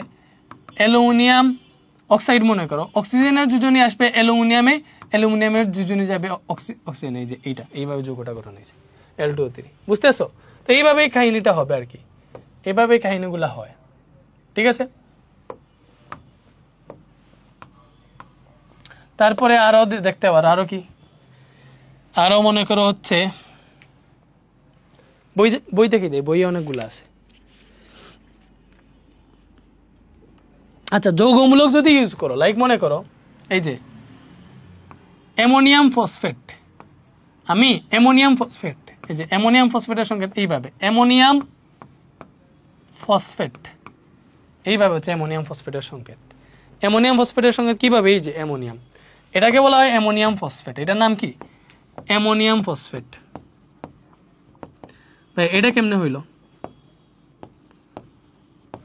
অ্যালুমিনিয়াম অক্সাইড মনে করো, অক্সিজেনের যোজনী আসবে অ্যালুমিনিয়ামে, অ্যালুমিনিয়ামের যোজনী যাবে অক্সিজেনে, এই যে এইটা এইভাবে যৌগটা গঠন হয়েছে Al2O3। বুঝতেছো? তো এইভাবেই কাহিনীটা হবে আর কি, এইভাবেই কাহিনীগুলো হয়। ঠিক আছে, তারপরে আরো দেখতে পারো আরো কি, আরো মনে করো হচ্ছে বই দেখি দেয়, বই অনেকগুলো আছে। আচ্ছা, যৌগমূলক যদি ইউজ করো, লাইক মনে করো এই যে অ্যামোনিয়াম ফসফেট, আমি অ্যামোনিয়াম ফসফেট, এই যে অ্যামোনিয়াম ফসফেটের সংকেত এইভাবে, অ্যামোনিয়াম ফসফেট, এইভাবে হচ্ছে অ্যামোনিয়াম ফসফেটের সংকেত। অ্যামোনিয়াম ফসফেটের সংকেত কিভাবে? এই যে অ্যামোনিয়াম, এটাকে বলা হয় অ্যামোনিয়াম ফসফেট, এটার নাম কি? Ammonium phosphate. ভাই এটা কেমনে হইলো?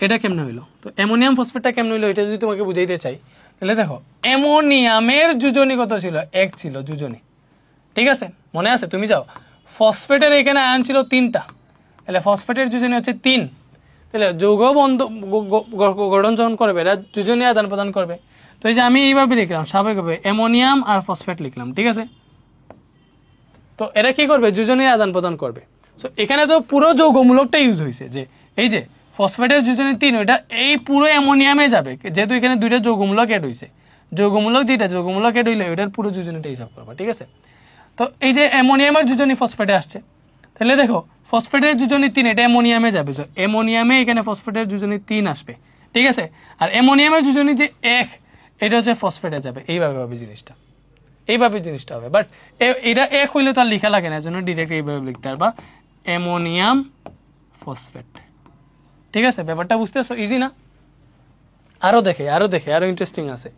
এটা কেমনে হইলো? তো অ্যামোনিয়াম ফসফেটটা কেমনে হইলো এটা যদি তোমাকে বুঝাইতে চাই, তাহলে দেখো অ্যামোনিয়ামের যোজনী কত ছিল? 1 ছিল যোজনী। ঠিক আছে, মনে আছে? তুমি যাও, ফসফেটের এখানে আয়ন ছিল 3টা, তাহলে ফসফেটের যোজনী হচ্ছে 3, তাহলে যৌগ বন্ধ গঠন যখন করবে এরা যোজনী আদান প্রদান করবে। তো এই যে আমি এইভাবে লিখলাম স্বাভাবিকভাবে অ্যামোনিয়াম আর ফসফেট লিখলাম। ঠিক আছে, তো এরা কি করবে? যোজনী আদান প্রদান করবে। সো এখানে তো পুরো যৌগমূলকটা ইউজ হয়েছে, যে এই যে ফসফেটের যোজনী 3, ওইটা এই পুরো অ্যামোনিয়ামে যাবে, যেহেতু এখানে দুইটা যৌগমূলক অ্যাড হয়েছে। যৌগমূলক যেটা যৌগমূলক অ্যাড হইলে ওইটার পুরো যোজনীটা হিসাব করবা। ঠিক আছে, তো এই যে অ্যামোনিয়ামের যোজনী ফসফেটে আসছে, তাহলে দেখো ফসফেটের যোজনী 3, এটা অ্যামোনিয়ামে যাবে, সো অ্যামোনিয়ামে এখানে ফসফেটের যোজনী 3 আসবে। ঠিক আছে, আর অ্যামোনিয়ামের যোজনী যে 1, এটা হচ্ছে ফসফেটে যাবে। এইভাবে হবে জিনিসটা, এইভাবে জিনিসটা হবে। বাট এটা 1 হইলে তো আর লেখা লাগে না, জন্য ডিরেক্ট এইভাবে লিখতে পারবা অ্যামোনিয়াম ফসফেট। ঠিক আছে, ব্যাপারটা বুঝতেছো? ইজি না? আরো দেখে আরো ইন্টারেস্টিং আছে,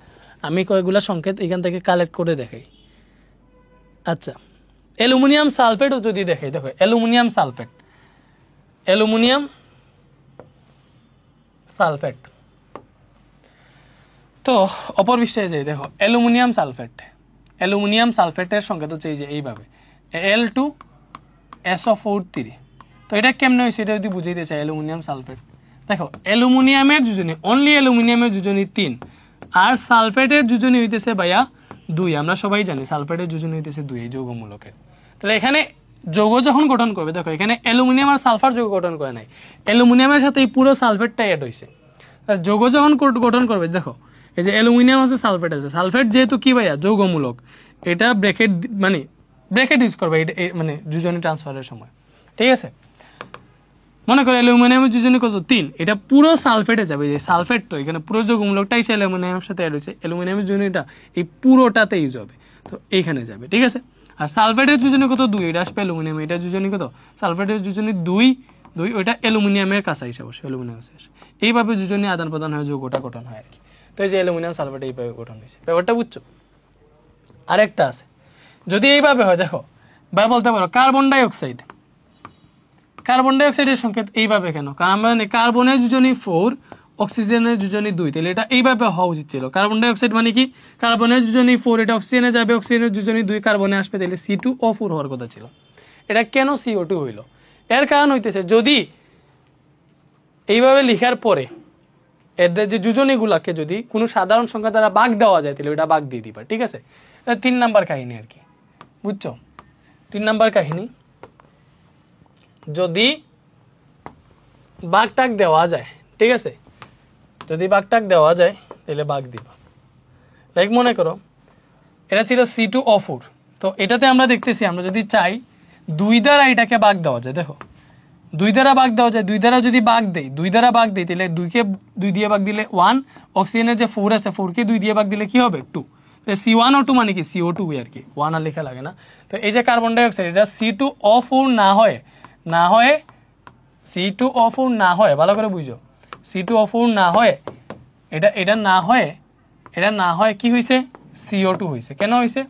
আমি কয়েকগুলা সংকেত এখান থেকে কালেক্ট করে দেখাই। আচ্ছা, অ্যালুমিনিয়াম সালফেটও যদি দেখাই, দেখো অ্যালুমিনিয়াম সালফেট, তো অপর বিষয়ে যাই, দেখো অ্যালুমিনিয়াম সালফেটের সংকেত হচ্ছে এই যে এইভাবে Al2SO4 3। তো এটা কেমনে হয়েছে এটা যদি বুঝাইতে চাই, অ্যালুমিনিয়াম সালফেট, দেখো অ্যালুমিনিয়ামের যোজনী, অনলি অ্যালুমিনিয়ামের যোজনী 3, আর সালফেটের যোজনী হইতেছে ভাইয়া 2। আমরা সবাই জানি সালফেটের যোজনী হইতেছে 2 এই যৌগমূলকের। তাহলে এখানে যৌগ যখন গঠন করবে, দেখো এখানে অ্যালুমিনিয়াম আর সালফার যৌগ গঠন করে নাই, অ্যালুমিনিয়ামের সাথে এই পুরো সালফেটটা অ্যাড হয়েছে। যৌগ যখন গঠন করবে, দেখো এই যে অ্যালুমিনিয়াম আছে, সালফেট আছে, সালফেট যেহেতু কি ভাইয়া যৌগমূলক, এটা ব্র্যাকেট ইউজ করবে মানে যোজনী ট্রান্সফারের সময়। ঠিক আছে, মনে করো অ্যালুমিনিয়ামের যোজনী কত? 3, এটা পুরো সালফেটে যাবে, যে সালফেট তো এখানে পুরো যৌগমূলকটাই সে অ্যালুমিনিয়ামের সাথে অ্যাড হয়েছে, অ্যালুমিনিয়ামের যোজনীটা এই পুরোটাতে ইউজ হবে, তো এইখানে যাবে। ঠিক আছে, আর সালফেটের যোজনী কত? 2, এটা আসবে অ্যালুমিনিয়াম, এটা যোজনী কত? সালফেটের যোজনী 2, ওইটা অ্যালুমিনিয়ামের কাছে হিসাবে বসে, অ্যালুমিনিয়াম কাছে। এইভাবে যোজনী আদান প্রদান হয়, যৌগটা গঠন হয় আর কি। তো এই যে অ্যালুমিনিয়াম সালফেট এইভাবে গঠন হয়েছে, ব্যাপারটা বুঝছো? আরেকটা আছে, যদি এইভাবে হয়, দেখো বা বলতে পারো কার্বন ডাইঅক্সাইডের সংকেত এইভাবে কেন? কারণ আমরা জানি কার্বনের যোজনী 4, অক্সিজেনের যোজনী 2, তাহলে এটা এইভাবে হওয়া উচিত ছিল। কার্বন ডাইঅক্সাইড মানে কি? কার্বনের যোজনী 4, এটা অক্সিজেনে যাবে, অক্সিজেনের যোজনী 2 কার্বনে আসবে, তাহলে C2O4 হওয়ার কথা ছিল। এটা কেন CO2 হইল? এর কারণ হইতেছে যদি এইভাবে লিখার পরে এদের যে যোজনীগুলাকে যদি কোনো সাধারণ সংখ্যা দ্বারা ভাগ দেওয়া যায়, তাহলে ওটা ভাগ দিয়ে দিবা। ঠিক আছে, 3 নাম্বার কাহিনী আর কি, বুঝছো? 3 নাম্বার কাহিনী, যদি ভাগটাক দেওয়া যায়, ঠিক আছে, যদি ভাগটাক দেওয়া যায় তাহলে ভাগ দিবা। লাইক মনে করো এটা ছিল C2O4, তো এটাতে আমরা দেখতেছি আমরা যদি চাই 2 দ্বারা এটাকে ভাগ দেওয়া যায়, দেখো 2 দ্বারা ভাগ দেওয়া যায়, 2 দ্বারা যদি ভাগ দেই, 2 দ্বারা ভাগ দেই, তাহলে 2কে 2 দিয়ে ভাগ দিলে 1, অক্সিজেনের যে 4 আছে 4কে 2 দিয়ে ভাগ দিলে কি হবে? 2। C1O2 মানে কি? CO2 আর কি, 1 আর লেখা লাগে না। তো এই যে কার্বন ডাইঅক্সাইড, এটা C2O4 না হয় C2O4 না হয়, ভালো করে বুঝো, C2O4 না হয়, এটা না হয় কি হয়েছে? CO2 হয়েছে। কেন হয়েছে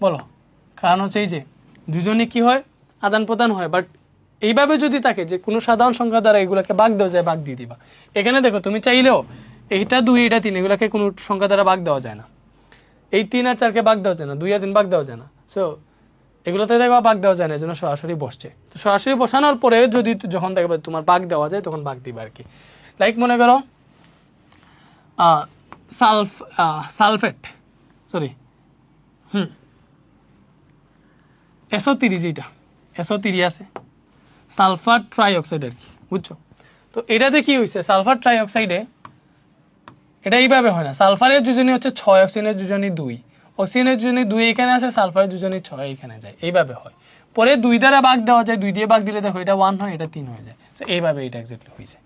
বলো? কারণ হচ্ছে এই যে দুজনে কি হয়, আদান প্রদান হয়। বাট এইভাবে যদি থাকে যে কোনো সাধারণ সংখ্যা দ্বারা এগুলোকে ভাগ দেওয়া যায়, ভাগ দিয়ে দিবা। এখানে দেখো তুমি চাইলেও এইটা 2 এটা 3 এগুলোকে কোনো সংখ্যা দ্বারা ভাগ দেওয়া যায় না। এই 3 আর 4কে ভাগ দেওয়া যায় না, 2 আর 3 ভাগ দেওয়া যায় না। সো এগুলোতে দেখবা ভাগ দেওয়া যায় না, এই জন্য সরাসরি বসছে। তো সরাসরি বসানোর পরে যদি যখন দেখবে তোমার ভাগ দেওয়া যায় তখন ভাগ দিবা আর কি। লাইক মনে করো সালফেট সরি SO3 যেটা SO3 আছে সালফার ট্রাইঅক্সাইড আর কি, বুঝছো? তো এটাতে কি হয়েছে, সালফার ট্রাইঅক্সাইডে এটা এইভাবে হয় না। সালফারের যোজনী হচ্ছে 6, অক্সিজেনের যোজনী 2, অক্সিজেনের যোজনী 2 এখানে আছে, সালফারের যোজনী 6 এখানে যায়, এইভাবে হয়। পরে 2 দ্বারা ভাগ দেওয়া যায়, 2 দিয়ে ভাগ দিলে দেখো এটা 1 হয়, এটা 3 হয়ে যায়। তো এইভাবে এটা এক্স্যাক্টলি হয়েছে,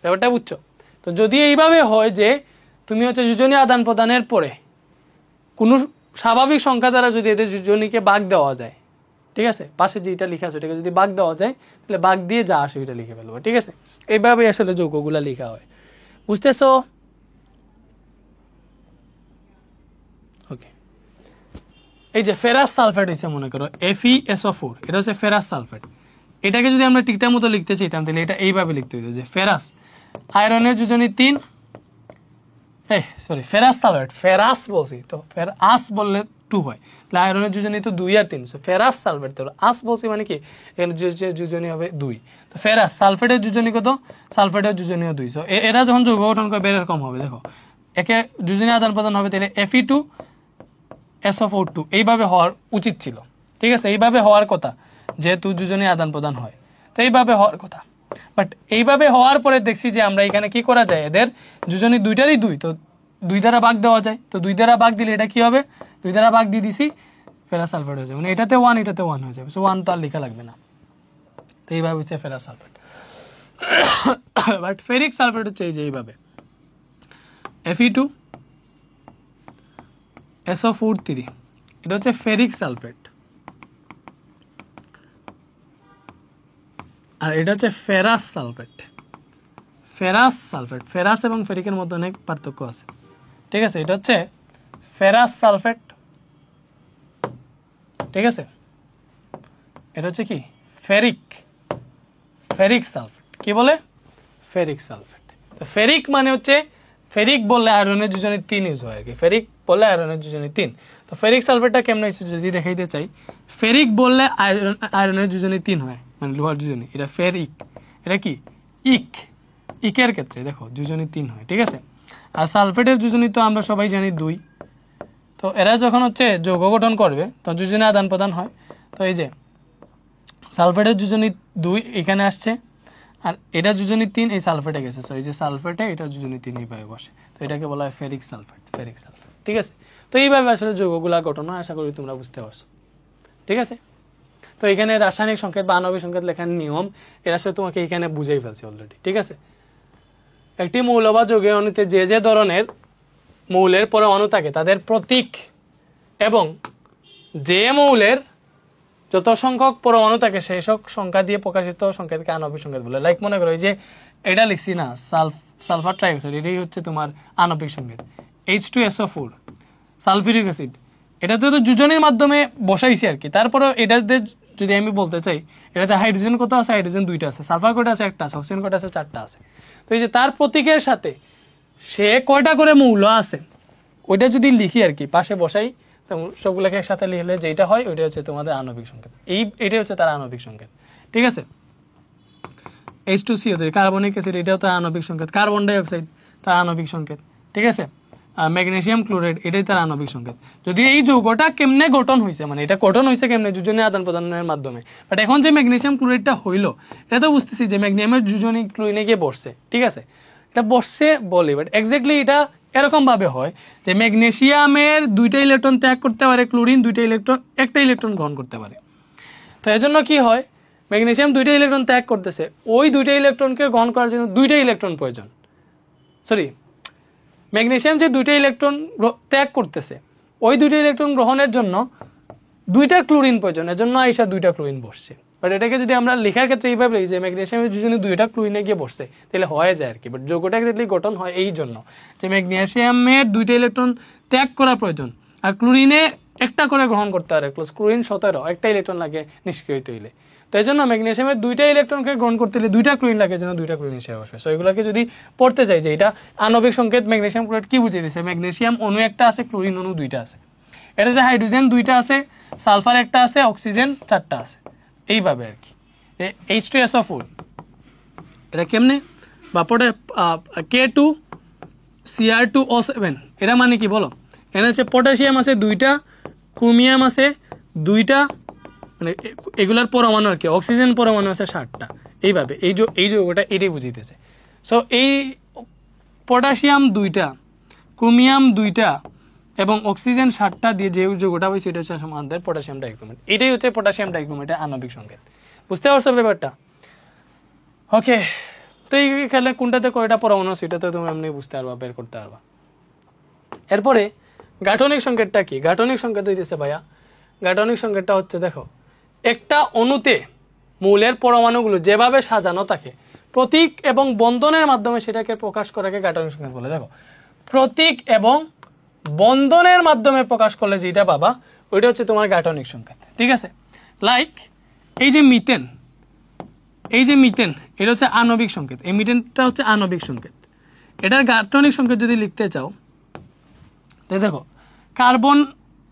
ব্যাপারটা বুঝছো? তো যদি এইভাবে হয় যে তুমি হচ্ছে যোজনী আদান প্রদানের পরে কোনো স্বাভাবিক সংখ্যা দ্বারা যদি এদের যোজনীকে ভাগ দেওয়া যায়, ঠিক আছে, পাশে যেটা লেখা আছে ওটাকে যদি ভাগ দেওয়া যায় তাহলে ভাগ দিয়ে যা আসে ওইটা লিখে ফেলবো, ঠিক আছে? এইভাবে আসলে যৌগগুলা লেখা হয়, বুঝতেছো? ওকে, এই যে ফেরাস সালফেট হয়েছে মনে করো FeSO4, এটা হচ্ছে ফেরাস সালফেট। এটাকে যদি আমরা ঠিকঠাক মতো লিখতে চাইতাম তাহলে এটা এইভাবে লিখতে হইতো যে ফেরাস আয়রনের যোজনী 3, ফেরাস সালফেট, ফেরাস বলছি তো ফেরাস বললে 2 হয়, তাহলে আয়রনের যোজনী তো 2 আর 3, ফেরাস সালফেট। তো আস বলছি মানে কি এখানে যোজনী হবে 2। তো ফেরাস সালফেটের যোজনী কত, সালফেটের যোজনীও 2। সো এরা যখন যৌগ গঠন করবে এরকম হবে, দেখো একে যোজনী আদান প্রদান হবে, তাহলে Fe2SO4 2 এইভাবে হওয়ার উচিত ছিল, ঠিক আছে? এইভাবে হওয়ার কথা, যেহেতু যোজনী আদান প্রদান হয় তো এইভাবে হওয়ার কথা। বাট এইভাবে হওয়ার পরে দেখছি যে আমরা এখানে কি করা যায়, এদের যোজনী 2টারই 2, তো 2 দ্বারা ভাগ দেওয়া যায়। তো 2 দ্বারা ভাগ দিলে এটা কি হবে, 2 দ্বারা ভাগ দিয়ে দিছি ফেরাস সালফেট হয়ে যাবে, মানে এটাতে 1 এটাতে 1 হয়ে যাবে। সো 1 তো আর লেখা লাগবে না। তো এইভাবে হচ্ছে ferrous sulphate. But ferric sulphate হচ্ছে এই যে এইভাবে Fe2SO4 3, এটা হচ্ছে ফেরিক সালফেট। আর এটা হচ্ছে ferrous sulphate. Ferrous sulphate, ferrous এবং ফেরিকের মধ্যে অনেক পার্থক্য আছে, ঠিক আছে? এটা হচ্ছে ফেরাস সালফেট, ঠিক আছে? এটা হচ্ছে কি ফেরিক, ফেরিক সালফেট। কি বলে? Ferric sulphate. তো ফেরিক মানে হচ্ছে, ফেরিক বললে আয়রনের যোজনী 3 ইউজ হয় আর কি, ফেরিক বললে আয়রনের যোজনী 3। তো ফেরিক সালফেটটা কেমন হয়েছে যদি দেখাইতে চাই, ফেরিক বললে আয়রনের যোজনী 3 হয়, মানে লোহার যোজনী। এটা ফেরিক, এটা কি ইকের ক্ষেত্রে দেখো যোজনী 3 হয়, ঠিক আছে? আর সালফেটের যোজনী তো আমরা সবাই জানি 2। তো এরা যখন হচ্ছে যৌগ গঠন করবে তখন যোজনী আদান প্রদান হয়। তো এই যে সালফেটের যোজনী 2 এখানে আসছে, আর এটা যোজনী 3 এই সালফেটে গেছে। সো এই যে সালফেটে এটা যোজনী 3 এইভাবে বসে, তো এটাকে বলা হয় ফেরিক সালফেট, ফেরিক সালফেট, ঠিক আছে? তো এইভাবে আসলে যৌগগুলা গঠন হয়, আশা করি তোমরা বুঝতে পারছো, ঠিক আছে? তো এখানে রাসায়নিক সংকেত বা আণবিক সংকেত লেখার নিয়ম এর আসলে তোমাকে এখানে বুঝাই ফেলছি অলরেডি, ঠিক আছে? একটি মৌল বা যৌগের অণুতে যে যে ধরনের মৌলের পরমাণু থাকে তাদের প্রতীক এবং যে মৌলের যত সংখ্যক পরমাণু থাকে সেই সব সংখ্যা দিয়ে প্রকাশিত সংকেতকে আণবিক সংকেত বলে। লাইক মনে করো এই যে এটা লিখছি না, সালফার ট্রাইঅক্সাইড, এটাই হচ্ছে তোমার আণবিক সংকেত। H2SO4 সালফিউরিক অ্যাসিড, এটাতে তো যোজনীর মাধ্যমে বসাইছি আর কি। তারপরে এটাতে যদি আমি বলতে চাই, এটাতে হাইড্রোজেন কত আছে, হাইড্রোজেন 2টা আছে, সালফার কয়টা আছে, 1টা আছে, অক্সিজেন কয়টা আছে, 4টা আছে। তো এই যে তার প্রতীকের সাথে সে কয়টা করে মৌল আছে ওইটা যদি লিখি আর কি, পাশে বসাই, সবগুলোকে একসাথে লিখলে যেটা হয় ওইটা হচ্ছে তোমাদের আণবিক সংকেত। এটাই হচ্ছে তার আণবিক সংকেত, ঠিক আছে? H2CO3 কার্বনিক অ্যাসিড, এটাও তার আণবিক সংকেত। কার্বন ডাইঅক্সাইড তার আণবিক সংকেত, ঠিক আছে? ম্যাগনেসিয়াম ক্লোরাইড এটাই তার আণবিক সংকেত। যদি এই যৌগটা কেমনে গঠন হয়েছে, মানে এটা গঠন হয়েছে কেমনে, যোজনী আদান প্রদানের মাধ্যমে। বাট এখন যে ম্যাগনেসিয়াম ক্লোরাইডটা হইলো, এটা তো বুঝতেছি যে ম্যাগনেসিয়ামের যোজনী ক্লোরিনে গিয়ে বসছে, ঠিক আছে? এটা বসছে বলে, বাট এক্স্যাক্টলি এটা এরকম ভাবে হয় যে ম্যাগনেসিয়ামের 2টা ইলেকট্রন ত্যাগ করতে পারে, ক্লোরিন 2টা ইলেকট্রন, 1টা ইলেকট্রন গ্রহণ করতে পারে। তো এজন্য কি হয়, ম্যাগনেসিয়াম 2টা ইলেকট্রন ত্যাগ করতেছে, ওই 2টা ইলেকট্রনকে গ্রহণ করার জন্য 2টা ইলেকট্রন প্রয়োজন। ম্যাগনেসিয়াম যে 2টা ইলেকট্রন ত্যাগ করতেছে, ওই 2টা ইলেকট্রন গ্রহণের জন্য 2টা ক্লোরিন প্রয়োজন, এজন্য আইসা 2টা ক্লোরিন বসছে। বাট এটাকে যদি আমরা লেখার ক্ষেত্রে এইভাবে লিখি যে ম্যাগনেসিয়ামের যোজনী 2টা ক্লোরিনে গিয়ে বসছে, তাহলে হয়ে যায় আর কি। বাট যৌগটা এক্স্যাক্টলি গঠন হয় এই জন্য যে ম্যাগনেসিয়ামের 2টা ইলেকট্রন ত্যাগ করা প্রয়োজন, আর ক্লোরিনে একটা করে গ্রহণ করতে পারে, ক্লোরিন 17 একটা ইলেকট্রন লাগে নিষ্ক্রিয়িত হইলে। তো এই জন্য ম্যাগনেসিয়ামের 2টা ইলেকট্রনকে গ্রহণ করতে হলে 2টা ক্লোরিন লাগে, যেন 2টা ক্লোরিন হিসেবে বসবে। সো এগুলোকে যদি পড়তে চাই যে এটা আণবিক সংকেত ম্যাগনেসিয়াম ক্লোরাইড কি বুঝিয়ে দিচ্ছে, ম্যাগনেসিয়াম অণু একটা আছে, ক্লোরিন অণু 2টা আছে, এটাতে হাইড্রোজেন 2টা আছে, সালফার একটা আছে, অক্সিজেন 4টা আছে, এইভাবে আর কি। H2SO4 এটা কেমনে, বা পরে K2Cr2O7 এটা মানে কি বলো, এখানে হচ্ছে পটাশিয়াম আছে 2টা, ক্রোমিয়াম আছে 2টা, মানে এগুলার পরমাণু আর কি, অক্সিজেন পরমাণু আছে 60টা, এইভাবে এই যৌগটা এটাই বুঝিতেছে। সো এই পটাশিয়াম 2টা, ক্রোমিয়াম 2টা এবং অক্সিজেন 60টা দিয়ে যে যৌগটা হয় সেটা হচ্ছে আমাদের পটাশিয়াম ডাইক্রোমেট। এটাই হচ্ছে পটাশিয়াম ডাইক্রোমেটের আণবিক সংকেত। বুঝতে পারছো ব্যাপারটা? ওকে, তো এই খেলে কোনটাতে কয়টা পরমাণু সেটা তো তুমি এমনি বুঝতে পারবা, বের করতে পারবা। এরপরে গাঠনিক সংকেতটা কি? গাঠনিক সংকেত হইতেছে ভাইয়া, গাঠনিক সংকেতটা হচ্ছে দেখো, একটা অণুতে মৌলের পরমাণুগুলো যেভাবে সাজানো থাকে প্রতীক এবং বন্ধনের মাধ্যমে সেটাকে প্রকাশ করাকে গাঠনিক সংকেত বলে। দেখো, প্রতীক এবং বন্ধনের মাধ্যমে প্রকাশ করলে যেটা পাবা ওইটা হচ্ছে তোমার গাঠনিক সংকেত। ঠিক আছে, লাইক এই যে মিথেন, এটা হচ্ছে আণবিক সংকেত, এই মিথেনটা হচ্ছে আণবিক সংকেত। এটার গাঠনিক সংকেত যদি লিখতে চাও, তাই দেখো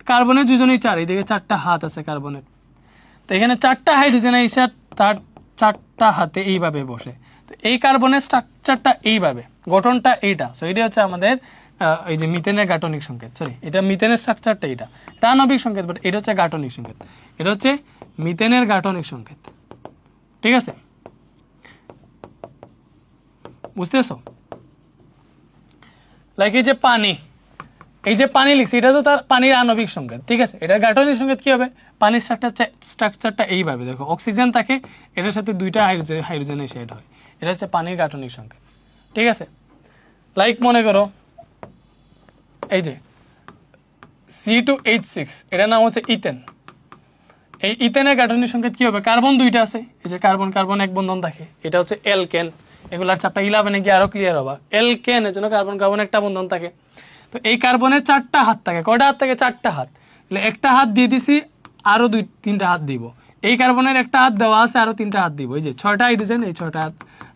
কার্বনের দুজনেই 4, এইদিকে 4টা হাত আছে কার্বনের, তো এখানে 4টা হাইড্রোজেন এসে তার 4টা হাতে এইভাবে বসে, তো এই কার্বনের স্ট্রাকচারটা এইভাবে, গঠনটা এইটা। সো এটা হচ্ছে আমাদের এই যে মিথেনের গাঠনিক সংকেত, সরি এটা মিথেনের স্ট্রাকচারটা এটা আণবিক সংকেত, বাট এটা হচ্ছে গাঠনিক সংকেত, এটা হচ্ছে মিথেনের গাঠনিক সংকেত। ঠিক আছে, বুঝতেছো? লাইক এই যে পানি লিখছি, এটা তো তার পানির আণবিক সংকেত। ঠিক আছে, এটা গাঠনিক সংকেত কি হবে, পানির স্ট্রাকচারটা এইভাবে দেখো, অক্সিজেন থাকে, এটার সাথে 2টা হাইড্রোজেন এসে এড হয়, এটা হচ্ছে পানির গাঠনিক সংকেত। ঠিক আছে, লাইক মনে করো এই যে C2H6 এটার নাম হচ্ছে ইথেন, এই ইথেনের গাঠনিক সংকেত কি হবে, কার্বন 2টা আছে, এই যে কার্বন এক বন্ধন থাকে, এটা হচ্ছে এলকেন, এগুলার চ্যাপ্টার 11 গিয়ে আরো ক্লিয়ার হবে। এলকেন এর জন্য কার্বন একটা বন্ধন থাকে, তো এই কার্বনের 4টা হাত থাকে, কয়টা হাত থাকে, 4টা হাত, তাহলে একটা হাত দিয়ে দিছি, আরো 2-3টা হাত দিব, এই কার্বনের একটা হাত দেওয়া আছে, আরো 3টা হাত দিব, এই যে 6টা হাইড্রোজেন, এই 6টা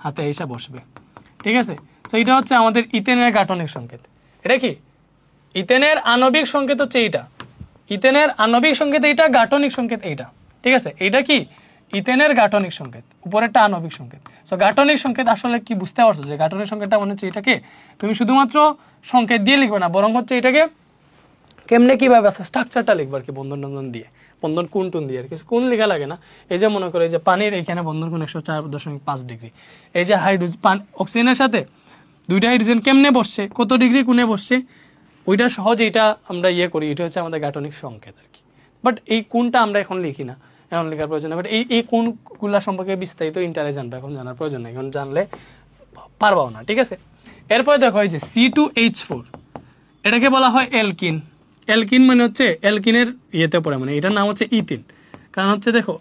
হাতে এসে বসবে। ঠিক আছে, তো এটা হচ্ছে আমাদের ইথেনের গাঠনিক সংকেত। এটা কি ইথেনের আণবিক সংকেত হচ্ছে এইটা, ইথেনের আণবিক সংকেত এইটা, গাঠনিক সংকেত এইটা। ঠিক আছে, এইটা কি ইথেনের গাঠনিক সংকেত, উপরেরটা আণবিক সংকেত। সো গাঠনিক সংকেত আসলে কি বুঝতে পারছো, যে গাঠনিক সংকেতটা মনে হচ্ছে এটাকে তুমি শুধুমাত্র সংকেত দিয়ে লিখবে না, বরং হচ্ছে এটাকে কেমনে কিভাবে আছে স্ট্রাকচারটা লিখবে আর কি, বন্ধন দিয়ে, বন্ধন কোণ দিয়ে আর কিছু কোণ লেখা লাগে না। এই যে মনে করো এই যে পানির এখানে বন্ধন কোণ 104.5 ডিগ্রি, এই যে হাইড্রোজেন অক্সিজেনের সাথে 2টা হাইড্রোজেন কেমনে বসছে, কত ডিগ্রি কোণে বসছে, ওইটা সহজে এটা আমরা করি, এটা হচ্ছে আমাদের গাঠনিক সংকেত আর কি। বাট এই কোণটা আমরা এখন লিখি না, এখন লেখার প্রয়োজন নেই, বাট এই কোণগুলা সম্পর্কে বিস্তারিত ইন্টারে জানবে, এখন জানার প্রয়োজন নেই, এখন জানলে পারবাও না। ঠিক আছে, এরপরে দেখো এই যে C2H4 এটাকে বলা হয় এলকিন। এলকিন মানে হচ্ছে এলকিনের পড়ে, মানে এটার নাম হচ্ছে ইথিন, কারণ হচ্ছে দেখো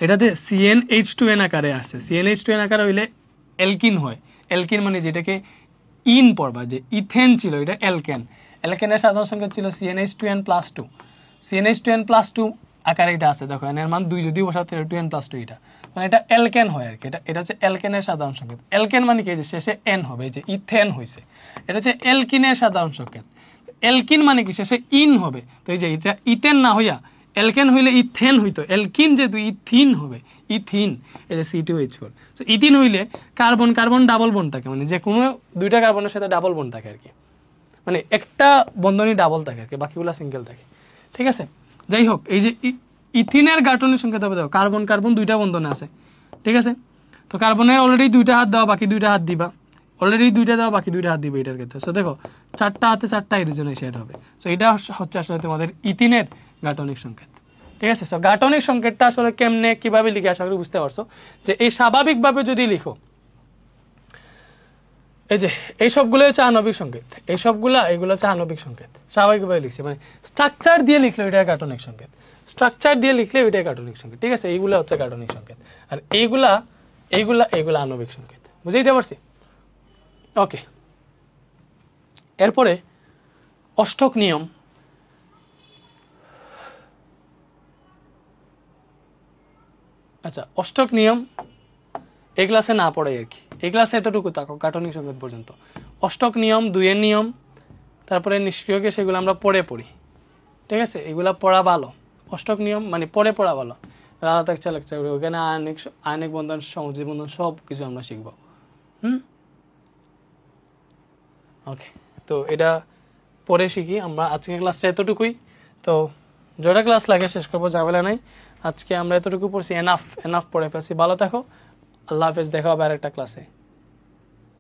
এটাতে CnH2n আকারে আসছে, CnH2n আকারে হইলে এলকিন হয়। এলকিন মানে যেটাকে ইন পড়বা, যে ইথেন ছিল এটা এলকেন, এলকেনের সাধারণ সংকেত ছিল CnH2n+2, CnH2n+2 আকারে এটা আছে, দেখো এর মান 2 যদি বসাতে 2n+2, এটা মানে এটা এলকেন হয় আর কি, এটা হচ্ছে এলকেনের সাধারণ সংকেত। এলকেন মানে কি, যে শেষে এন হবে, যে ইথেন হয়েছে, এটা হচ্ছে এলকিনের সাধারণ সংকেত। এলকিন মানে কি, শেষে ইন হবে, তো এই যে এটা ইথেন না হইয়া এলকেন হইলে ইথেন হইতো, এলকিন যেহেতু ইথিন হবে, ইথিন, এই যে C2H4। তো ইথিন হইলে কার্বন ডাবল বন্ড থাকে, মানে যে কোনো 2টা কার্বনের সাথে ডাবল বন্ড থাকে আর কি, মানে একটা বন্ধনই ডাবল থাকে আর কি, বাকিগুলো সিঙ্গেল থাকে। ঠিক আছে, যাই হোক, এই যে ইথিনের গাঠনিক সংকেত হবে, দেখো কার্বন 2টা বন্ধনে আছে। ঠিক আছে, তো কার্বনের অলরেডি 2টা হাত দেওয়া, বাকি 2টা হাত দিবা, অলরেডি 2টা দেওয়া, বাকি 2টা হাত দিবে এটার ক্ষেত্রে। সো দেখো 4টা হাতে 4টা হাইড্রোজেন এসে হবে। সো এটা হচ্ছে আসলে তোমাদের ইথিনের গাঠনিক সংকেত। ঠিক আছে, সো গাঠনিক সংকেতটা আসলে কেমনে কিভাবে লিখে, আশা করি বুঝতে পারছো, যে এই স্বাভাবিকভাবে যদি লিখো, এই যে এই সবগুলো হচ্ছে আণবিক সংকেত, এগুলো হচ্ছে আণবিক সংকেত, স্বাভাবিকভাবে লিখছে, মানে স্ট্রাকচার দিয়ে লিখলে ওইটা গাঠনিক সংকেত, স্ট্রাকচার দিয়ে লিখলে ওইটাই গাঠনিক সংকেত। ঠিক আছে, এইগুলা হচ্ছে গাঠনিক সংকেত, আর এইগুলা আণবিক সংকেত। বুঝাইতে পারছি? ওকে, এরপরে অষ্টক নিয়ম, আচ্ছা, অষ্টক নিয়ম এই ক্লাসে না পড়াই আর কি, এই ক্লাসে এতটুকু থাকো গাঠনিক সংকেত পর্যন্ত। অষ্টক নিয়ম, দুইয়ের নিয়ম, তারপরে নিষ্ক্রিয়কে সেগুলো আমরা পড়ে পড়ি, ঠিক আছে? এগুলা পড়া ভালো, অষ্টক নিয়ম মানে পড়ে পড়া ভালো, আলাদা একটা লেকচার করি ওখানে আয়নিক বন্ধন, সমযোজী বন্ধন সব কিছু আমরা শিখবো। ওকে, তো এটা পরে শিখি আমরা। আজকে ক্লাসটা এতটুকুই, তো যেটা ক্লাস লাগে শেষ করবো, ঝামেলা নাই। আজকে আমরা এতটুকু পড়ছি, এনাফ পড়ে ফেলছি। ভালো থাকো, আল্লাহ হাফেজ, দেখা হবে আরেকটা ক্লাসে।